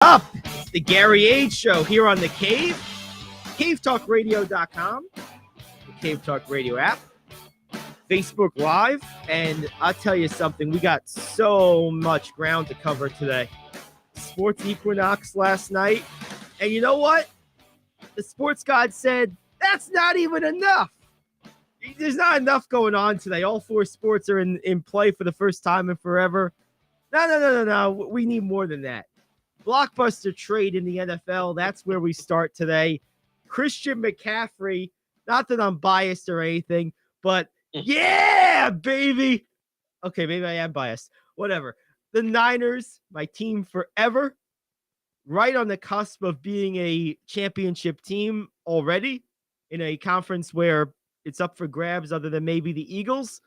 up? It's the Gary Ayd Show here on The Cave, cavetalkradio.com, the Cave Talk Radio app, Facebook Live, and I'll tell you something, we got so much ground to cover today. Sports Equinox last night, and you know what? The sports god said, that's not even enough. There's not enough going on today. All four sports are in play for the first time in forever. No. We need more than that. Blockbuster trade in the NFL. That's where we start today. Christian McCaffrey. Not that I'm biased or anything, but yeah, baby. Okay, maybe I am biased. Whatever. The Niners, my team forever, right on the cusp of being a championship team already in a conference where it's up for grabs other than maybe the Eagles.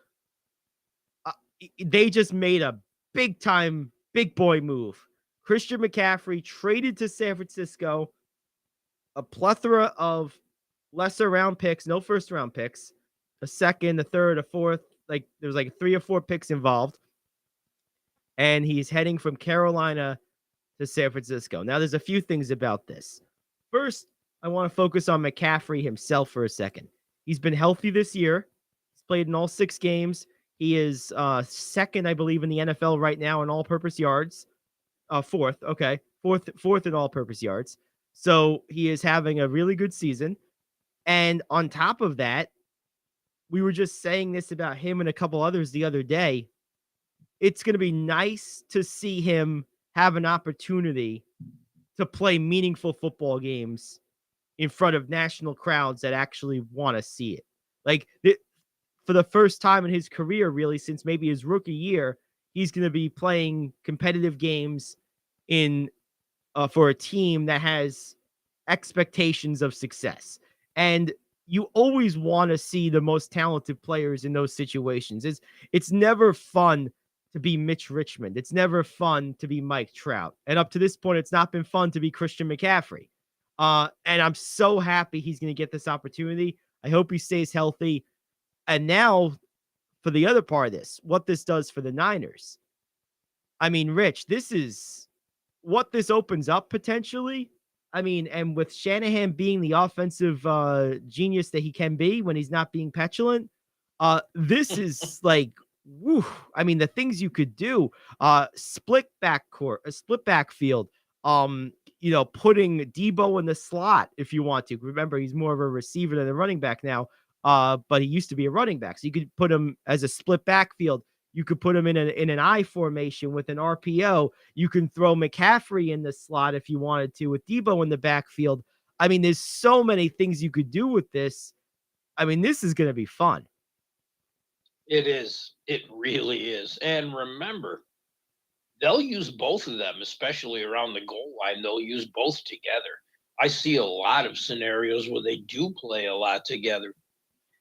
They just made a big-time, big boy move. Christian McCaffrey traded to San Francisco, a plethora of lesser round picks, no first round picks, a second, a third, a fourth, like there's like 3 or 4 picks involved. And he's heading from Carolina to San Francisco. Now, there's a few things about this. First, I want to focus on McCaffrey himself for a second. He's been healthy this year. He's played in all 6 games. He is second, I believe, in the NFL right now in all-purpose yards. Fourth in all-purpose yards. So he is having a really good season. And on top of that, we were just saying this about him and a couple others the other day. It's going to be nice to see him have an opportunity to play meaningful football games in front of national crowds that actually want to see it. Like, for the first time in his career, really, since maybe his rookie year, he's going to be playing competitive games in for a team that has expectations of success. And you always want to see the most talented players in those situations. It's never fun to be Mitch Richmond. It's never fun to be Mike Trout. And up to this point, it's not been fun to be Christian McCaffrey. And I'm so happy he's going to get this opportunity. I hope he stays healthy. And now, for the other part of this, what this does for the Niners. I mean, Rich, this is what this opens up potentially. I mean, and with Shanahan being the offensive genius that he can be when he's not being petulant, this is like, woo. I mean, the things you could do, split backfield, putting Debo in the slot if you want to. Remember, he's more of a receiver than a running back now, but he used to be a running back. So you could put him as a split backfield. You could put him in an I formation with an RPO. You can throw McCaffrey in the slot if you wanted to with Debo in the backfield. I mean, there's so many things you could do with this. I mean, this is going to be fun. It is. It really is. And remember, they'll use both of them, especially around the goal line. They'll use both together. I see a lot of scenarios where they do play a lot together.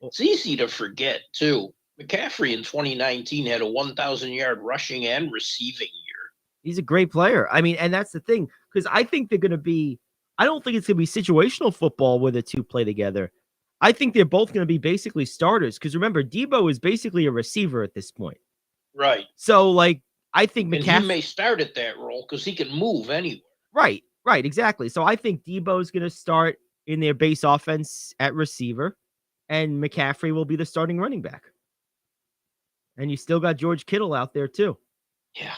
It's easy to forget, too. McCaffrey in 2019 had a 1,000-yard rushing and receiving year. He's a great player. I mean, and that's the thing, because I think they're going to be – I don't think it's going to be situational football where the two play together. I think they're both going to be basically starters, because remember, Debo is basically a receiver at this point. Right. So, like, I think McCaffrey – and he may start at that role because he can move anywhere. Right, exactly. So I think Debo's going to start in their base offense at receiver, and McCaffrey will be the starting running back. And you still got George Kittle out there, too. Yeah.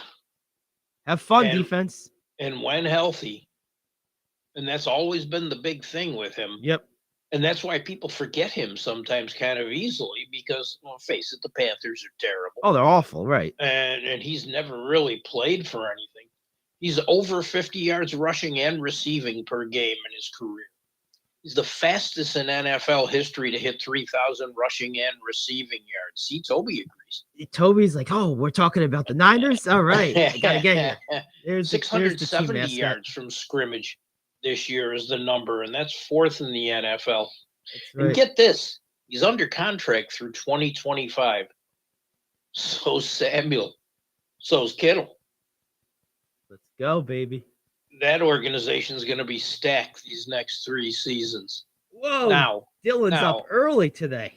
Have fun, defense. And when healthy. And that's always been the big thing with him. Yep. And that's why people forget him sometimes kind of easily because, well, face it, the Panthers are terrible. Oh, they're awful, right. And he's never really played for anything. He's over 50 yards rushing and receiving per game in his career. He's the fastest in NFL history to hit 3,000 rushing and receiving yards. See, Toby agrees. Toby's like, oh, we're talking about the Niners? All right. I got to get you. There's 670 yards from scrimmage this year is the number, and that's 4th in the NFL. Right. And get this. He's under contract through 2025. So's Samuel. So's Kittle. Let's go, baby. That organization is going to be stacked these next 3 seasons. Whoa. Dylan's up early today.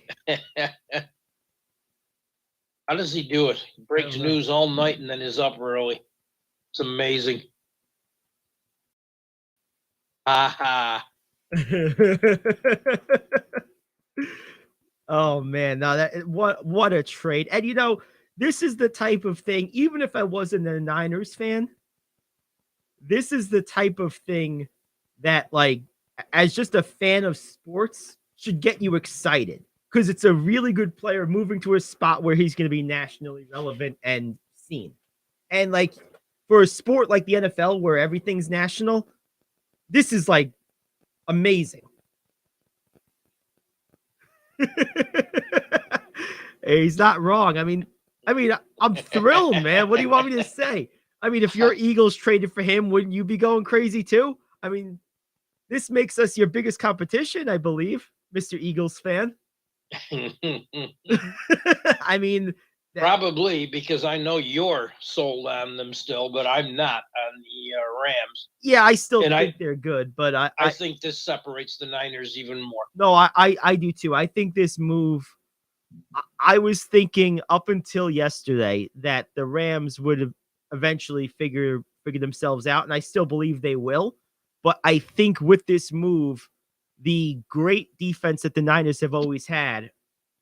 How does he do it? He breaks news all night and then is up early. It's amazing. Ha Oh man, no, that what a trade. And this is the type of thing, even if I wasn't a Niners fan, this is the type of thing that, like, as just a fan of sports, should get you excited because it's a really good player moving to a spot where he's going to be nationally relevant and seen. And like for a sport like the NFL where everything's national, this is like amazing. He's not wrong. I mean, I'm thrilled, man. What do you want me to say? I mean, if your Eagles traded for him, wouldn't you be going crazy too? I mean, this makes us your biggest competition, I believe, Mr. Eagles fan. I mean, probably because I know you're sold on them still, but I'm not on the Rams. Yeah, I still think they're good, but I think this separates the Niners even more. No, I do too. I think this move. I was thinking up until yesterday that the Rams would have eventually figure themselves out, and I still believe they will. But I think with this move, the great defense that the Niners have always had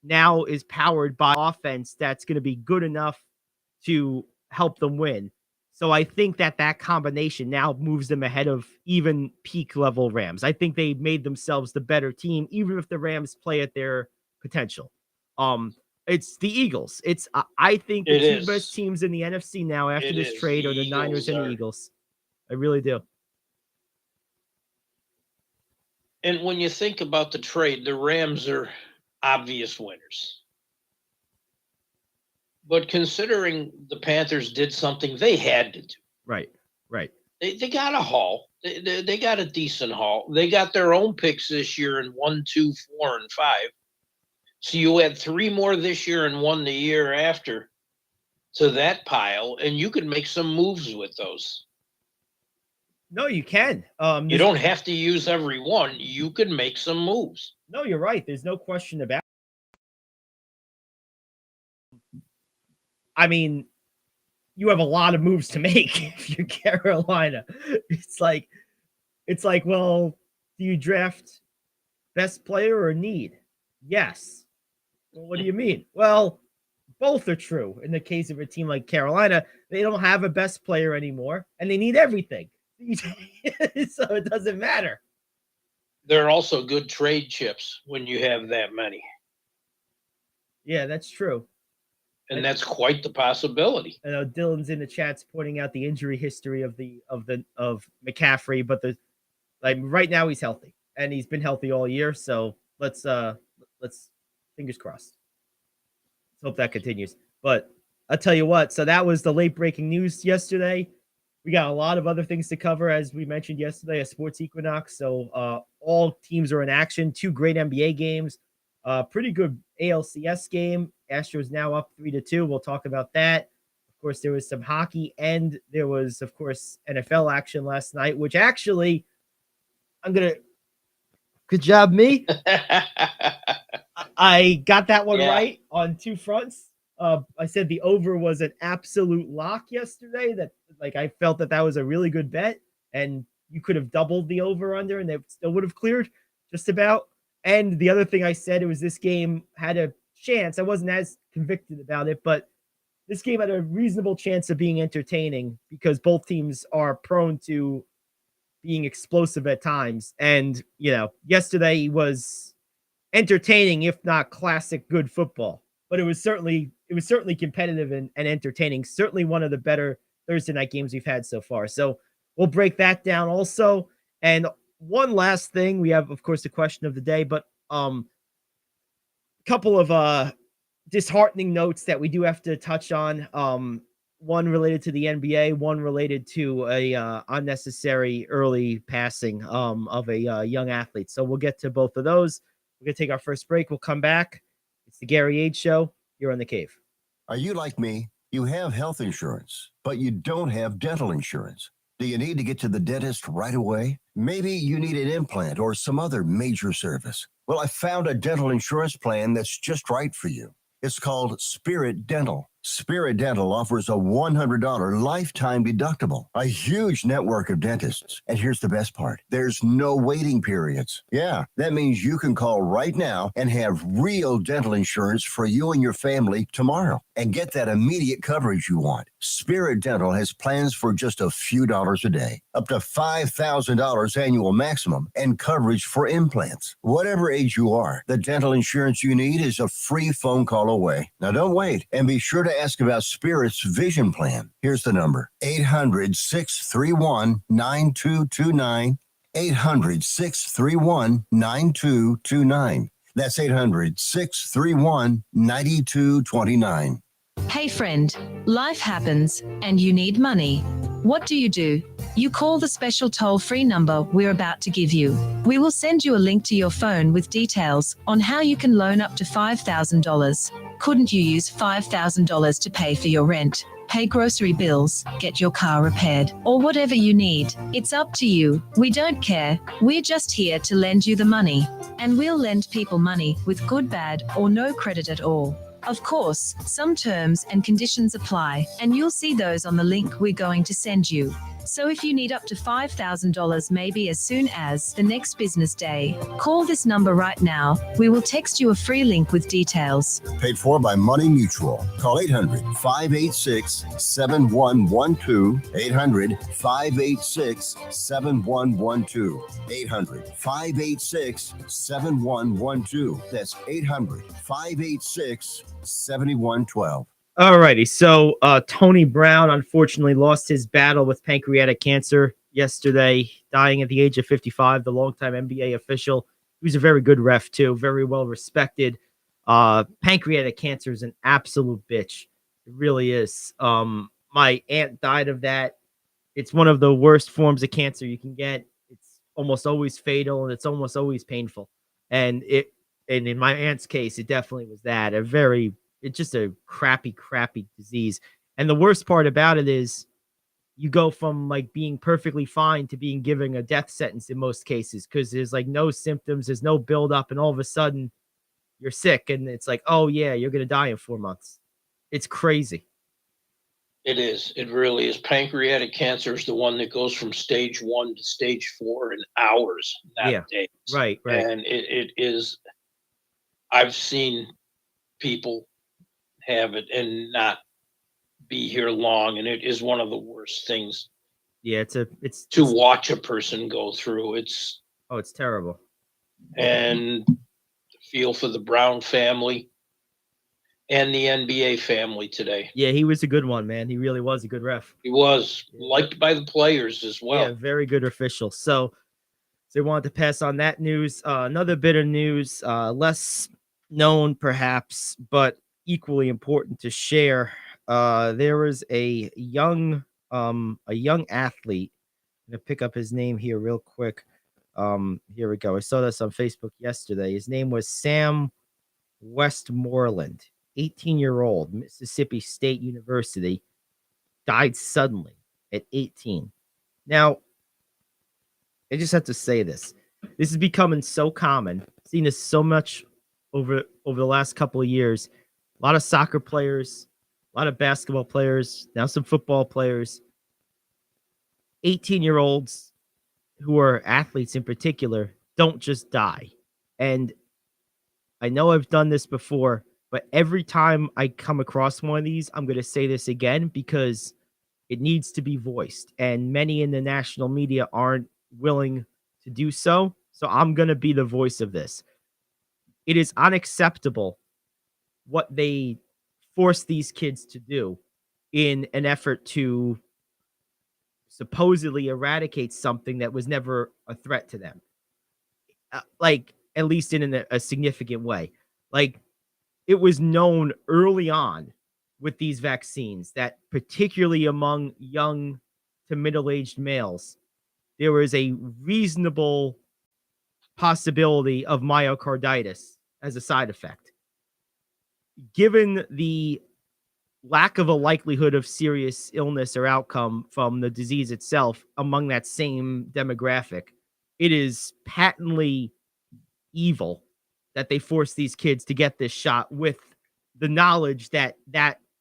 now is powered by offense that's going to be good enough to help them win. So I think that combination now moves them ahead of even peak level Rams. I think they made themselves the better team, even if the Rams play at their potential. It's the Eagles. I think the two best teams in the NFC now after this trade are the Niners and the Eagles. I really do. And when you think about the trade, the Rams are obvious winners. But considering the Panthers did something they had to do. Right. They got a haul. They got a decent haul. They got their own picks this year in 1, 2, 4, and 5. So you add 3 more this year and 1 the year after to that pile, and you could make some moves with those. No, you can. You don't have to use every one. You could make some moves. No, you're right. There's no question about it. I mean, you have a lot of moves to make if you're Carolina. It's like, well, do you draft best player or need? Yes. Well, what do you mean? Well, both are true. In the case of a team like Carolina, they don't have a best player anymore, and they need everything. So it doesn't matter. They're also good trade chips when you have that many. Yeah, that's true. And that's quite the possibility. I know Dylan's in the chats pointing out the injury history of McCaffrey, but right now he's healthy, and he's been healthy all year. So let's fingers crossed. Let's hope that continues. But I'll tell you what. So that was the late breaking news yesterday. We got a lot of other things to cover, as we mentioned yesterday, a sports equinox. So all teams are in action. 2 great NBA games. Pretty good ALCS game. Astros now up 3-2. We'll talk about that. Of course, there was some hockey, and there was, of course, NFL action last night, which actually, good job, me. I got that one right on 2 fronts. I said the over was an absolute lock yesterday. That I felt that was a really good bet, and you could have doubled the over under, and they still would have cleared just about. And the other thing I said, it was this game had a chance. I wasn't as convicted about it, but this game had a reasonable chance of being entertaining because both teams are prone to being explosive at times. And, yesterday was entertaining, if not classic good football. But it was certainly competitive and entertaining. Certainly one of the better Thursday night games we've had so far. So we'll break that down also. And one last thing, we have, of course, the question of the day, but a couple of disheartening notes that we do have to touch on. One related to the NBA, one related to a unnecessary early passing of a young athlete. So we'll get to both of those. We're going to take our first break. We'll come back. It's the Gary Ayd Show. You're on The Cave. Are you like me? You have health insurance, but you don't have dental insurance. Do you need to get to the dentist right away? Maybe you need an implant or some other major service. Well, I found a dental insurance plan that's just right for you. It's called Spirit Dental. Spirit Dental offers a $100 lifetime deductible, a huge network of dentists. And here's the best part. There's no waiting periods. Yeah, that means you can call right now and have real dental insurance for you and your family tomorrow and get that immediate coverage you want. Spirit Dental has plans for just a few dollars a day, up to $5,000 annual maximum, and coverage for implants. Whatever age you are, the dental insurance you need is a free phone call away. Now don't wait, and be sure to ask about Spirit's vision plan. Here's the number: 800-631-9229. 800-631-9229. That's 800-631-9229. Hey friend, life happens and you need money. What do? You call the special toll-free number we're about to give you. We will send you a link to your phone with details on how you can loan up to $5,000. Couldn't you use $5,000 to pay for your rent, pay grocery bills, get your car repaired, or whatever you need? It's up to you. We don't care. We're just here to lend you the money. And we'll lend people money with good, bad, or no credit at all. Of course, some terms and conditions apply, and you'll see those on the link we're going to send you. So if you need up to $5,000 maybe as soon as the next business day, call this number right now. We will text you a free link with details. Paid for by Money Mutual. Call 800-586-7112. 800-586-7112. 800-586-7112. That's 800-586-7112. Alrighty, so Tony Brown unfortunately lost his battle with pancreatic cancer yesterday, dying at the age of 55. The longtime NBA official, he was a very good ref too, very well respected. Pancreatic cancer is an absolute bitch. It really is. My aunt died of that. It's one of the worst forms of cancer you can get. It's almost always fatal and it's almost always painful. And in my aunt's case, it definitely was that. It's just a crappy disease. And the worst part about it is you go from like being perfectly fine to being given a death sentence in most cases, because there's like no symptoms, there's no buildup, and all of a sudden you're sick and it's like, oh yeah, you're going to die in 4 months. It's crazy. It is. It really is. Pancreatic cancer is the one that goes from stage 1 to stage 4 in hours, not days. Right. And it is. I've seen people have it and not be here long, and it is one of the worst things. Yeah, it's to watch a person go through. It's terrible. And feel for the Brown family and the NBA family today. Yeah, he was a good one, man. He really was a good ref. He was liked by the players as well. Yeah, very good official. So they wanted to pass on that news. Another bit of news, less known perhaps, but equally important to share. There was a young athlete. I'm gonna pick up his name here real quick. Here we go. I saw this on Facebook yesterday. His name was Sam Westmoreland, 18-year-old, Mississippi State University, died suddenly at 18. Now, I just have to say this. This is becoming so common. Seen this so much over the last couple of years. A lot of soccer players, a lot of basketball players, now some football players. 18-year-olds who are athletes in particular don't just die. And I know I've done this before, but every time I come across one of these, I'm going to say this again because it needs to be voiced. And many in the national media aren't willing to do so. So I'm going to be the voice of this. It is unacceptable what they force these kids to do in an effort to supposedly eradicate something that was never a threat to them. Like, at least in a significant way. Like, it was known early on with these vaccines that particularly among young to middle-aged males, there was a reasonable possibility of myocarditis as a side effect. Given the lack of a likelihood of serious illness or outcome from the disease itself among that same demographic, it is patently evil that they force these kids to get this shot with the knowledge that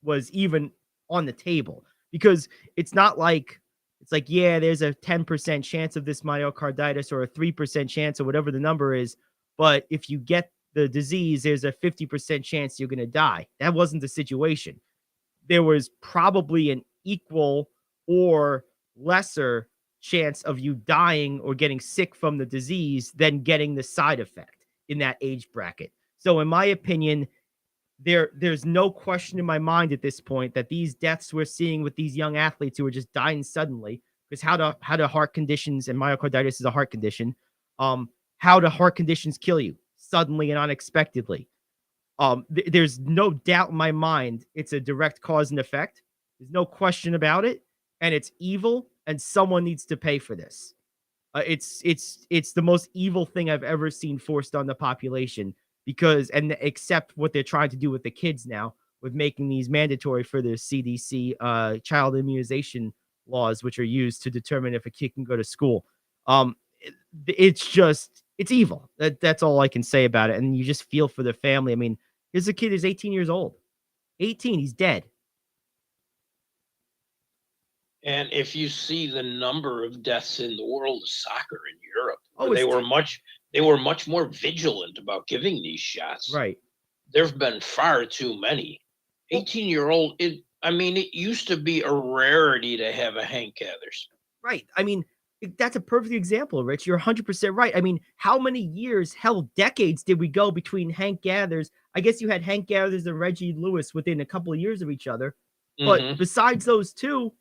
was even on the table, because it's not like it's like, yeah, there's a 10% chance of this myocarditis or a 3% chance or whatever the number is, but if you get the disease, there's a 50% chance you're going to die. That wasn't the situation. There was probably an equal or lesser chance of you dying or getting sick from the disease than getting the side effect in that age bracket. So in my opinion, there's no question in my mind at this point that these deaths we're seeing with these young athletes who are just dying suddenly, because how do heart conditions, and myocarditis is a heart condition, how do heart conditions kill you suddenly and unexpectedly? There's no doubt in my mind it's a direct cause and effect. There's no question about it, and it's evil, and someone needs to pay for this. It's the most evil thing I've ever seen forced on the population, because, and except what they're trying to do with the kids now, with making these mandatory for the CDC child immunization laws, which are used to determine if a kid can go to school. It's evil. That's all I can say about it. And you just feel for the family. I mean, here's a kid who's 18 years old. 18, he's dead. And if you see the number of deaths in the world of soccer in Europe, Oh, they were much more vigilant about giving these shots. Right. There've been far too many. 18-year-old, it used to be a rarity to have a Hank Gathers. Right. I mean, that's a perfect example, Rich. You're 100% right. I mean, how many years, hell, decades did we go between Hank Gathers? I guess you had Hank Gathers and Reggie Lewis within a couple of years of each other. But besides those two,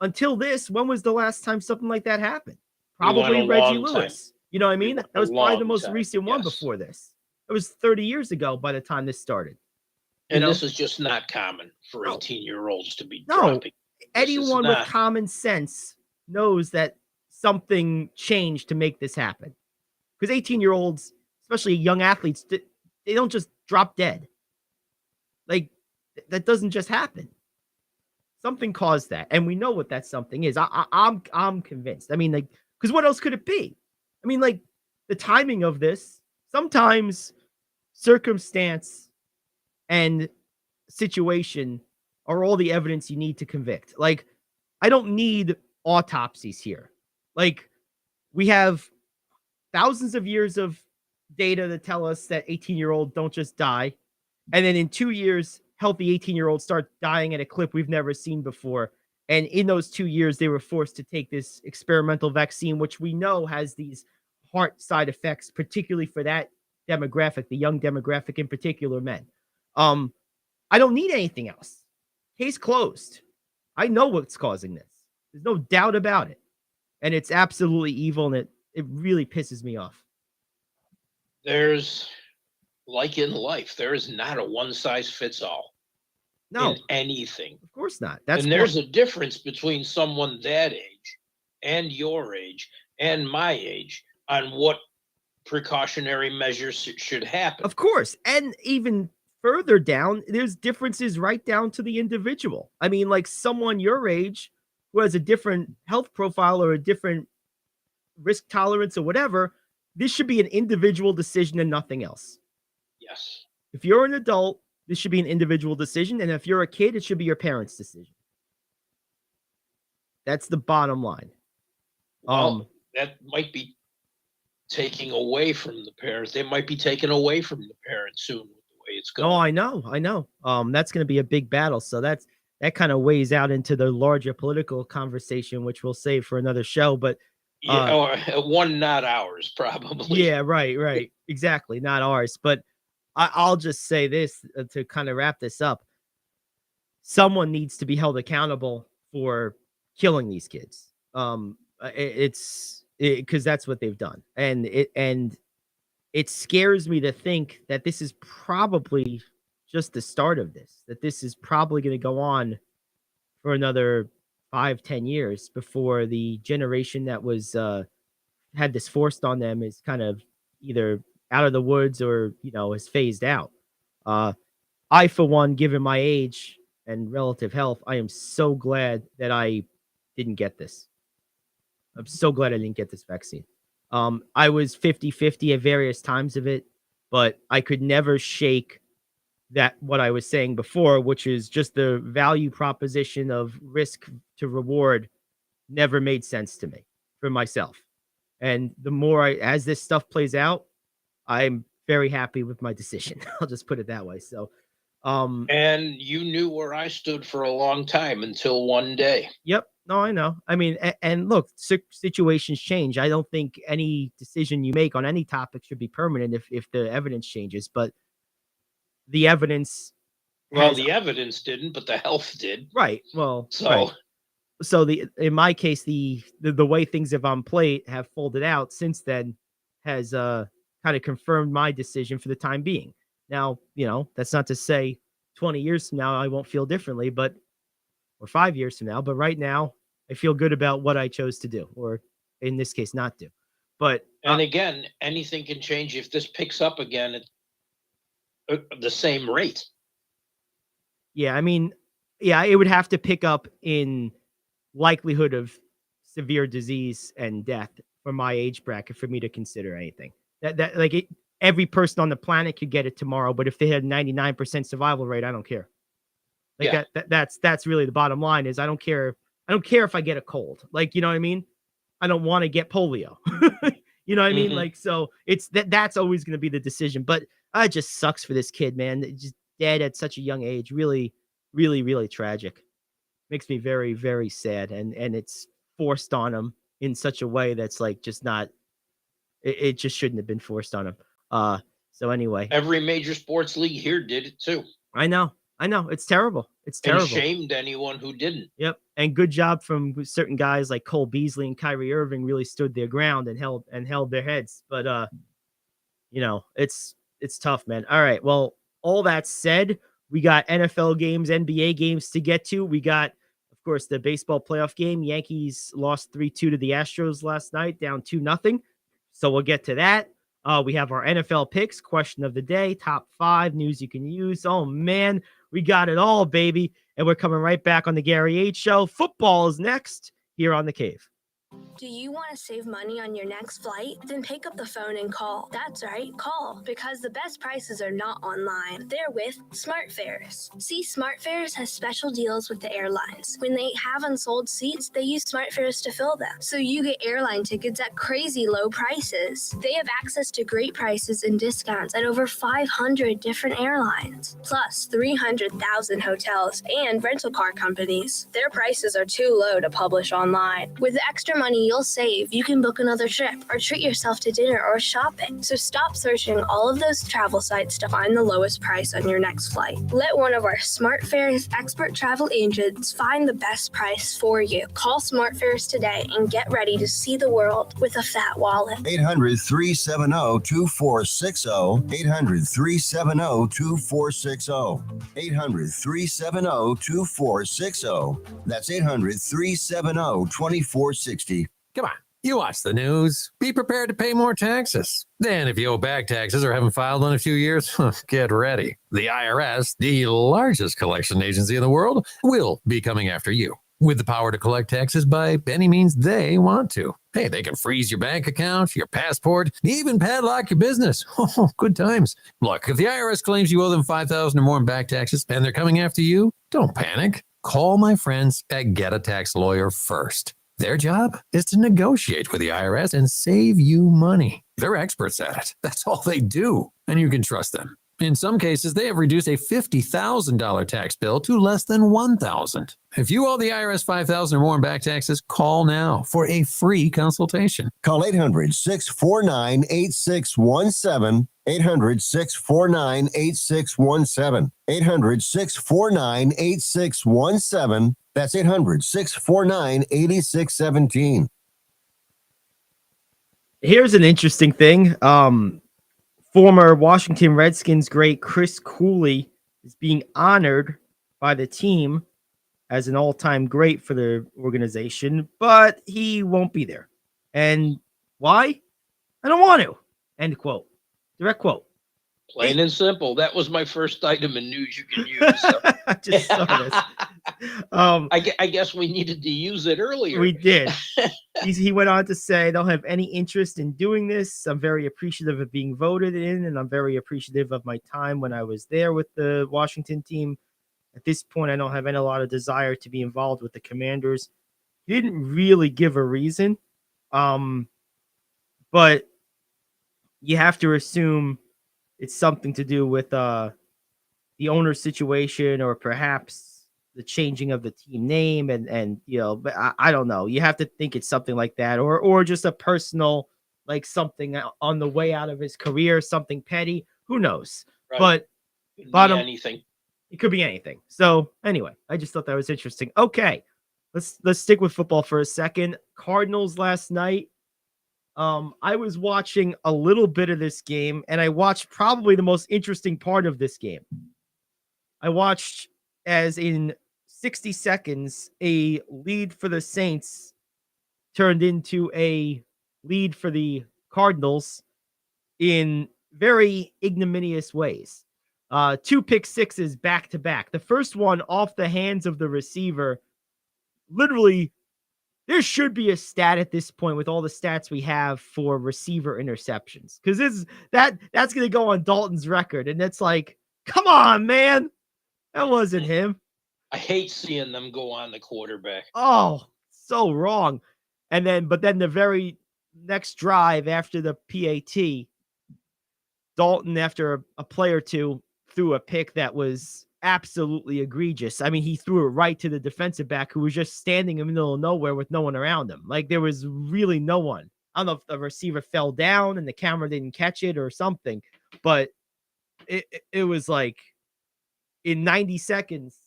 until this, when was the last time something like that happened? Probably Reggie Lewis. Time. You know what I mean? That was probably the most recent one before this. It was 30 years ago by the time this started. And this is just not common for 18-year-olds to be dropping. Anyone with common sense knows that something changed to make this happen. Because 18-year-olds, especially young athletes, they don't just drop dead. Like, that doesn't just happen. Something caused that, and we know what that something is. I'm convinced. I mean, like, because what else could it be? I mean, like, the timing of this, sometimes circumstance and situation are all the evidence you need to convict. Like, I don't need autopsies here. Like, we have thousands of years of data that tell us that 18-year-olds don't just die. And then in 2 years, healthy 18-year-olds start dying at a clip we've never seen before. And in those 2 years, they were forced to take this experimental vaccine, which we know has these heart side effects, particularly for that demographic, the young demographic, in particular, men. I don't need anything else. Case closed. I know what's causing this. There's no doubt about it. And it's absolutely evil, and it really pisses me off. There's, like in life, there is not a one-size-fits-all. No. In anything. Of course not. There's a difference between someone that age and your age and my age on what precautionary measures should happen. Of course. And even further down, there's differences right down to the individual. I mean, like, someone your age who has a different health profile or a different risk tolerance or whatever, this should be an individual decision and nothing else. Yes. If you're an adult, this should be an individual decision. And if you're a kid, it should be your parents' decision. That's the bottom line. Well, that might be taking away from the parents. They might be taken away from the parents soon with the way it's going. Oh, I know. That's going to be a big battle. So that kind of weighs out into the larger political conversation, which we'll save for another show. But one not ours, probably. Yeah, right. Exactly, not ours. But I'll just say this to kind of wrap this up. Someone needs to be held accountable for killing these kids. It's because that's what they've done. And it scares me to think that this is probably just the start of this, that this is probably going to go on for another 5-10 years before the generation that was had this forced on them is kind of either out of the woods or, is phased out. I, for one, given my age and relative health, I am so glad that I didn't get this. I'm so glad I didn't get this vaccine. I was 50-50 at various times of it, but I could never shake that what I was saying before, which is just the value proposition of risk to reward never made sense to me for myself. And the more as this stuff plays out, I'm very happy with my decision. I'll just put it that way. So, And you knew where I stood for a long time until one day. yep. No, I know. I mean, and look, situations change. I don't think any decision you make on any topic should be permanent if the evidence changes, but the evidence Well, has the evidence didn't, but the health did. right. Well, So right. So in my case, the way things have on plate have folded out since then has kind of confirmed my decision for the time being. Now, that's not to say 20 years from now I won't feel differently, but or 5 years from now, but right now I feel good about what I chose to do, or in this case not do. But and again, anything can change if this picks up again at the same rate. yeah, I mean, yeah, it would have to pick up in likelihood of severe disease and death for my age bracket for me to consider anything. That like every person on the planet could get it tomorrow, but if they had 99% survival rate, I don't care. Like Yeah. that's really the bottom line is I don't care. I don't care if I get a cold. Like, you know what I mean? I don't want to get polio. You know what I mean? Mhm. Like, so it's that's always going to be the decision, but it just sucks for this kid, man. Just dead at such a young age. Really, really, really tragic. Makes me very, very sad. And it's forced on him in such a way that's like just not, it just shouldn't have been forced on him. So anyway, Every major sports league here did it too. I know. It's terrible. It's And terrible. shamed anyone who didn't. Yep. And good job from certain guys like Cole Beasley and Kyrie Irving really stood their ground and held their heads. But it's tough, man. All right. Well, all that said, we got NFL games, NBA games to get to. We got, of course, the baseball playoff game. Yankees lost 3-2 to the Astros last night, down 2-0. So we'll get to that. We have our NFL picks, question of the day, top 5 news you can use. Oh man, we got it all, baby. And we're coming right back on the Gary Ayd Show. Football is next here on The Cave. Do you want to save money on your next flight? Then pick up the phone and call. That's right, call. Because the best prices are not online. They're with SmartFares. See, SmartFares has special deals with the airlines. When they have unsold seats, they use SmartFares to fill them. So you get airline tickets at crazy low prices. They have access to great prices and discounts at over 500 different airlines. Plus 300,000 hotels and rental car companies. Their prices are too low to publish online. With the extra money you'll save, you can book another trip or treat yourself to dinner or shopping. So stop searching all of those travel sites to find the lowest price on your next flight. Let one of our SmartFares expert travel agents find the best price for you. Call SmartFares today and get ready to see the world with a fat wallet. 800-370-2460. 800-370-2460. 800-370-2460. That's 800-370-2460. Come on, you watch the news. Be prepared to pay more taxes. Then, if you owe back taxes or haven't filed in a few years, get ready. The IRS, the largest collection agency in the world, will be coming after you with the power to collect taxes by any means they want to. Hey, they can freeze your bank account, your passport, even padlock your business. Oh, good times. Look, if the IRS claims you owe them $5,000 or more in back taxes and they're coming after you, don't panic. Call my friends at Get a Tax Lawyer first. Their job is to negotiate with the IRS and save you money. They're experts at it. That's all they do, and you can trust them. In some cases, they have reduced a $50,000 tax bill to less than $1,000. If you owe the IRS $5,000 or more in back taxes, call now for a free consultation. Call 800-649-8617. 800-649-8617. 800-649-8617. That's 800-649-8617. Here's an interesting thing. Former Washington Redskins great Chris Cooley is being honored by the team as an all-time great for the organization, but he won't be there. And why? I don't want to. End quote. Direct quote. Plain and simple. That was my first item in news you can use. So. I just saw this. I guess we needed to use it earlier. We did. He went on to say, "Don't have any interest in doing this. I'm very appreciative of being voted in, and I'm very appreciative of my time when I was there with the Washington team. At this point, I don't have a lot of desire to be involved with the Commanders." He didn't really give a reason, but you have to assume it's something to do with the owner's situation, or perhaps the changing of the team name, and but I don't know. You have to think it's something like that, or just a personal, like something on the way out of his career, something petty. Who knows? Right. But bottom anything. It could be anything. So anyway, I just thought that was interesting. Okay, let's stick with football for a second. Cardinals last night. I was watching a little bit of this game, and I watched probably the most interesting part of this game. I watched as in 60 seconds, a lead for the Saints turned into a lead for the Cardinals in very ignominious ways. 2 pick sixes back to back. The first one off the hands of the receiver. Literally, there should be a stat at this point with all the stats we have for receiver interceptions, because that's going to go on Dalton's record, and it's like, come on, man, that wasn't him. I hate seeing them go on the quarterback. Oh, so wrong. But then the very next drive after the PAT, Dalton, after a play or two, threw a pick that was absolutely egregious. I mean, he threw it right to the defensive back, who was just standing in the middle of nowhere with no one around him. Like, there was really no one. I don't know if the receiver fell down and the camera didn't catch it or something, but it was like in 90 seconds,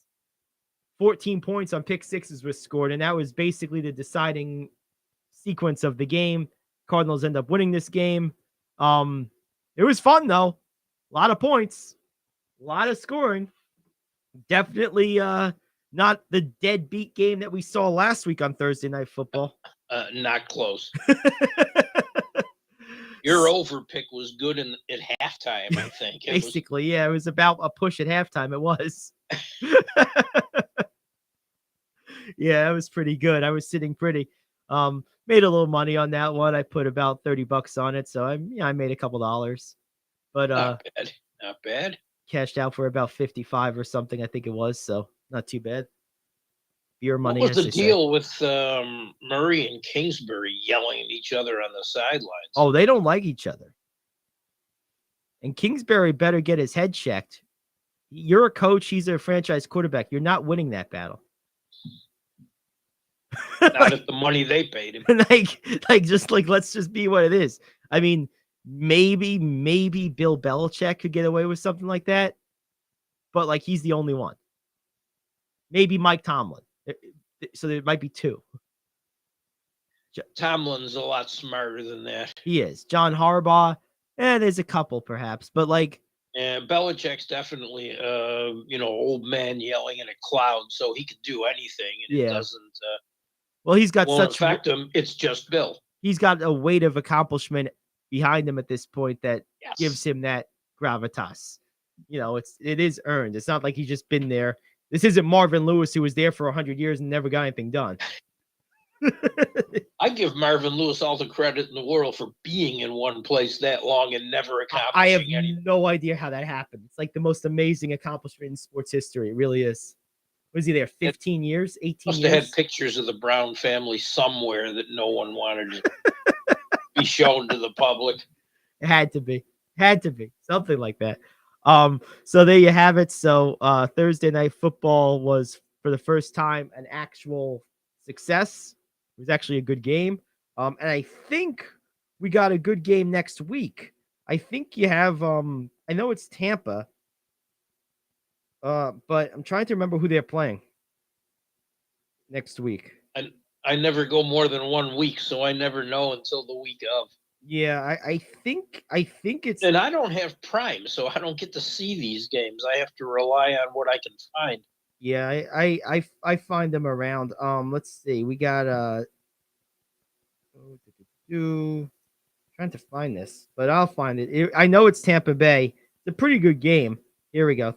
14 points on pick sixes was scored, and that was basically the deciding sequence of the game. Cardinals end up winning this game. It was fun, though. A lot of points, a lot of scoring. Definitely not the deadbeat game that we saw last week on Thursday Night Football. Not close. Your over pick was good at halftime, I think. Basically, yeah, it was about a push at halftime. It was. Yeah, it was pretty good. I was sitting pretty. Made a little money on that one. I put about $30 on it, so I made a couple dollars. But not bad. Cashed out for about 55 or something, I think it was. So not too bad. Beer money. What was the deal with Murray and Kingsbury yelling at each other on the sidelines? Oh, they don't like each other. And Kingsbury better get his head checked. You're a coach. He's a franchise quarterback. You're not winning that battle. Not at the money they paid him. Let's just be what it is. I mean, maybe Bill Belichick could get away with something like that, but like, he's the only one. Maybe Mike Tomlin. So there might be 2. Tomlin's a lot smarter than that. He is. John Harbaugh, there's a couple perhaps, but like, yeah, Belichick's definitely old man yelling in a cloud, so he could do anything, and it doesn't. Well, he's got won't affect him. It's just Bill. He's got a weight of accomplishment behind him at this point that gives him that gravitas. It is earned. It's not like he's just been there. This isn't Marvin Lewis, who was there for 100 years and never got anything done. I give Marvin Lewis all the credit in the world for being in one place that long and never accomplishing I have anything. no idea how that happened. It's like the most amazing accomplishment in sports history. It really is. Was he there 15 years, 18 Must years? have had pictures of the Brown family somewhere that no one wanted to be shown to the public. It had to be. Something like that. So there you have it. So Thursday Night Football was, for the first time, an actual success. It was actually a good game. And I think we got a good game next week. I think you have I know it's Tampa. But I'm trying to remember who they're playing next week. I never go more than 1 week, so I never know until the week of. Yeah, I think it's. And I don't have Prime, so I don't get to see these games. I have to rely on what I can find. Yeah, I find them around. Let's see. We got trying to find this, but I'll find it. I know it's Tampa Bay. It's a pretty good game. Here we go.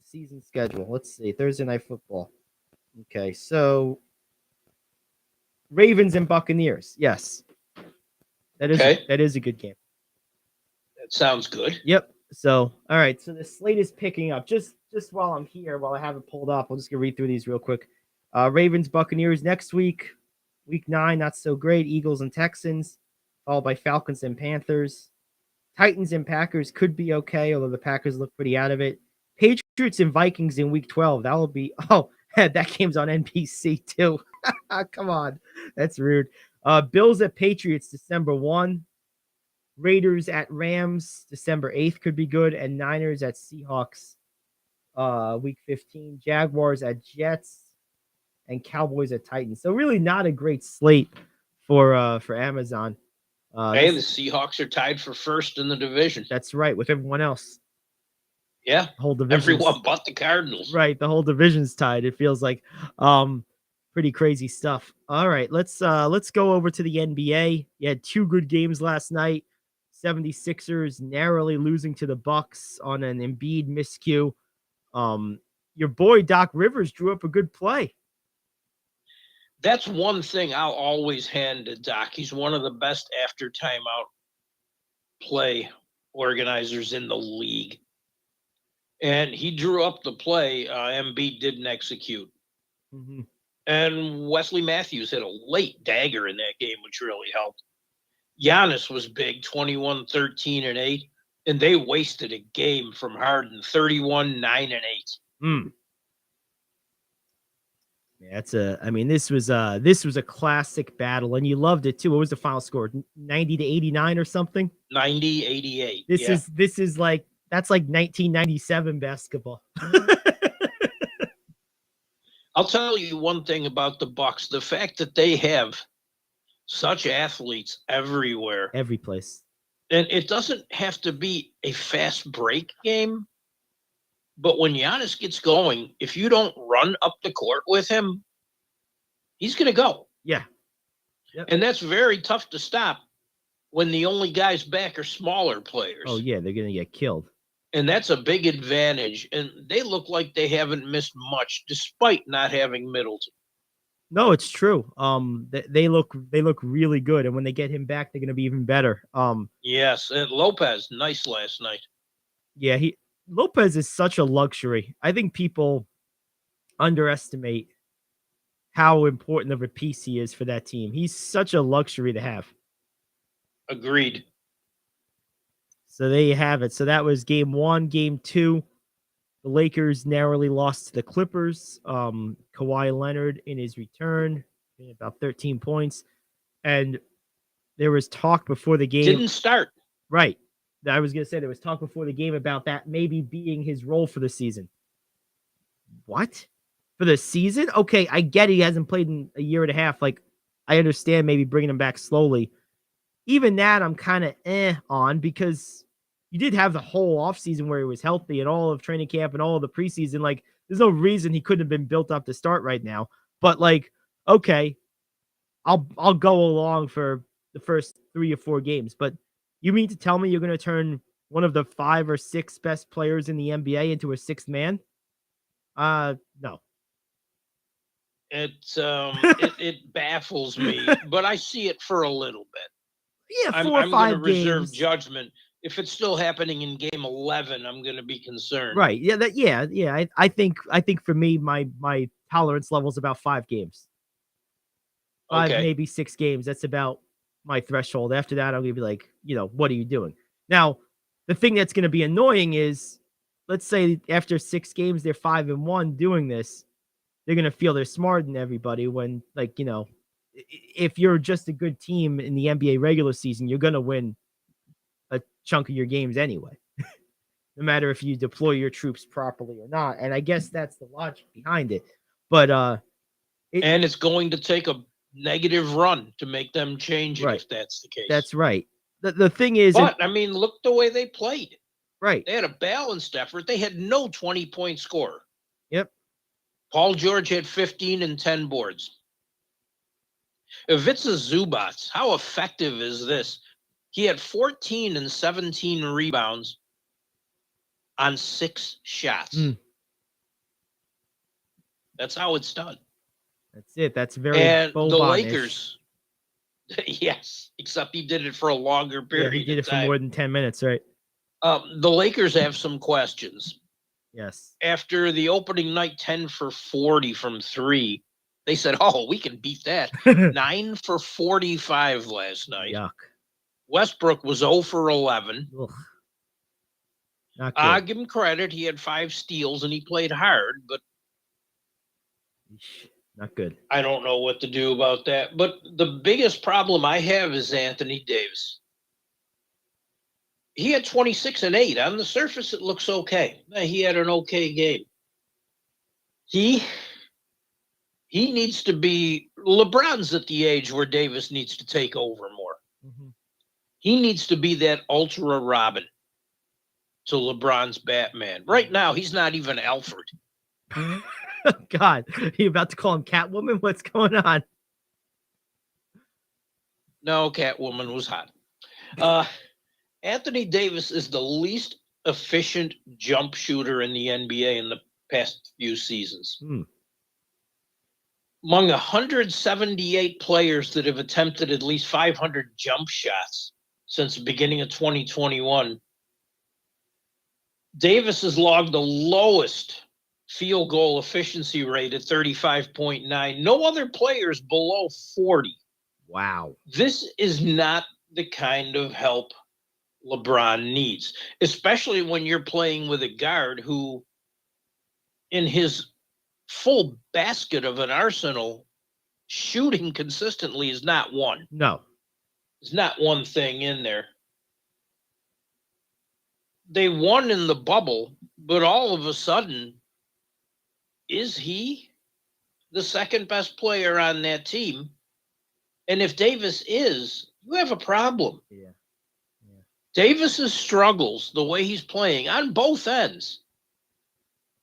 Season schedule. Let's see. Thursday Night Football. Okay, so Ravens and Buccaneers. Yes. That is a good game. That sounds good. Yep. So, all right. So the slate is picking up. Just while I'm here, while I have it pulled up, I'm just gonna read through these real quick. Ravens, Buccaneers next week. Week 9, not so great. Eagles and Texans, followed by Falcons and Panthers. Titans and Packers could be okay, although the Packers look pretty out of it. Patriots and Vikings in week 12. That will be that game's on NBC too. Come on. That's rude. Bills at Patriots December 1. Raiders at Rams December 8th could be good, and Niners at Seahawks week 15. Jaguars at Jets and Cowboys at Titans. So really not a great slate for Amazon. Hey, the Seahawks are tied for first in the division. That's right, with everyone else. Yeah, the whole division. Everyone but the Cardinals. Right, the whole division's tied. It feels like pretty crazy stuff. All right, let's go over to the NBA. You had 2 good games last night. 76ers narrowly losing to the Bucks on an Embiid miscue. Your boy Doc Rivers drew up a good play. That's one thing I'll always hand to Doc. He's one of the best after timeout play organizers in the league. And he drew up the play. Embiid didn't execute. Mm-hmm. And Wesley Matthews hit a late dagger in that game, which really helped. Giannis was big, 21, 13, and 8. And they wasted a game from Harden, 31, 9, and 8. Mm. Yeah, this was a classic battle, and you loved it too. What was the final score? 90 to 89 or something? 90, 88. This is like that's like 1997 basketball. I'll tell you one thing about the Bucks: the fact that they have such athletes everywhere, every place, and it doesn't have to be a fast break game. But when Giannis gets going, if you don't run up the court with him, he's going to go. Yeah. Yep. And that's very tough to stop when the only guys back are smaller players. Oh, yeah, they're going to get killed. And that's a big advantage. And they look like they haven't missed much despite not having Middleton. No, it's true. They look really good. And when they get him back, they're going to be even better. Yes. And Lopez, nice last night. Yeah, Lopez is such a luxury. I think people underestimate how important of a piece he is for that team. He's such a luxury to have. Agreed. So there you have it. So that was game 1. Game 2, the Lakers narrowly lost to the Clippers. Kawhi Leonard in his return, about 13 points. And there was talk before the game. Didn't start. Right. I was going to say there was talk before the game about that maybe being his role for the season. What? For the season? Okay, I get he hasn't played in a year and a half. Like, I understand maybe bringing him back slowly. Even that I'm kind of on, because you did have the whole offseason where he was healthy and all of training camp and all of the preseason. Like, there's no reason he couldn't have been built up to start right now. But, like, okay, I'll go along for the first 3 or 4 games, but you mean to tell me you're going to turn one of the 5 or 6 best players in the NBA into a 6th man? No. It baffles me, but I see it for a little bit. Yeah, I'm 4 or 5 going to games. reserve judgment. If it's still happening in game 11, I'm going to be concerned. Right. Yeah. I think for me, my tolerance level is about 5 games. 5, maybe 6 games. That's about my threshold. After that, I'm going to be like, what are you doing? Now, the thing that's going to be annoying is, let's say after 6 games, they're 5-1 doing this. They're going to feel they're smarter than everybody when, like, if you're just a good team in the NBA regular season, you're going to win a chunk of your games anyway, no matter if you deploy your troops properly or not. And I guess that's the logic behind it. But, and it's going to take a negative run to make them change it, if that's the case. That's right. The thing is, but look the way they played. Right. They had a balanced effort. They had no 20-point scorer. Yep. Paul George had 15 and 10 boards. Ivica Zubac, how effective is this? He had 14 and 17 rebounds on 6 shots. Mm. That's how it's done. That's it. That's very And the Boban-ish. Lakers, yes, except he did it for a longer Yeah, period he did it of for time. more than 10 minutes, right? The Lakers have some questions. Yes. After the opening night 10 for 40 from 3, they said, oh, we can beat that. 9 for 45 last night. Yuck. Westbrook was 0 for 11. Ugh. Not I good. give him credit. He had 5 steals and he played hard, but Eesh. Not good. I don't know what to do about that. But the biggest problem I have is Anthony Davis. He had 26 and 8. On the surface, it looks okay. He had an okay game. He needs to be, LeBron's at the age where Davis needs to take over more. Mm-hmm. He needs to be that ultra Robin to LeBron's Batman. Right now, he's not even Alfred. God, are you about to call him Catwoman? What's going on? No, Catwoman was hot. Anthony Davis is the least efficient jump shooter in the NBA in the past few seasons. Among 178 players that have attempted at least 500 jump shots since the beginning of 2021, Davis has logged the lowest field goal efficiency rate at 35.9. No other players below 40. Wow. This is not the kind of help LeBron needs, especially when you're playing with a guard who, in his full basket of an arsenal, shooting consistently is not one. No. There's not one thing in there. They won in the bubble, but all of a sudden, is he the second best player on that team? And if Davis is, you have a problem. Yeah. Davis's struggles, the way he's playing on both ends,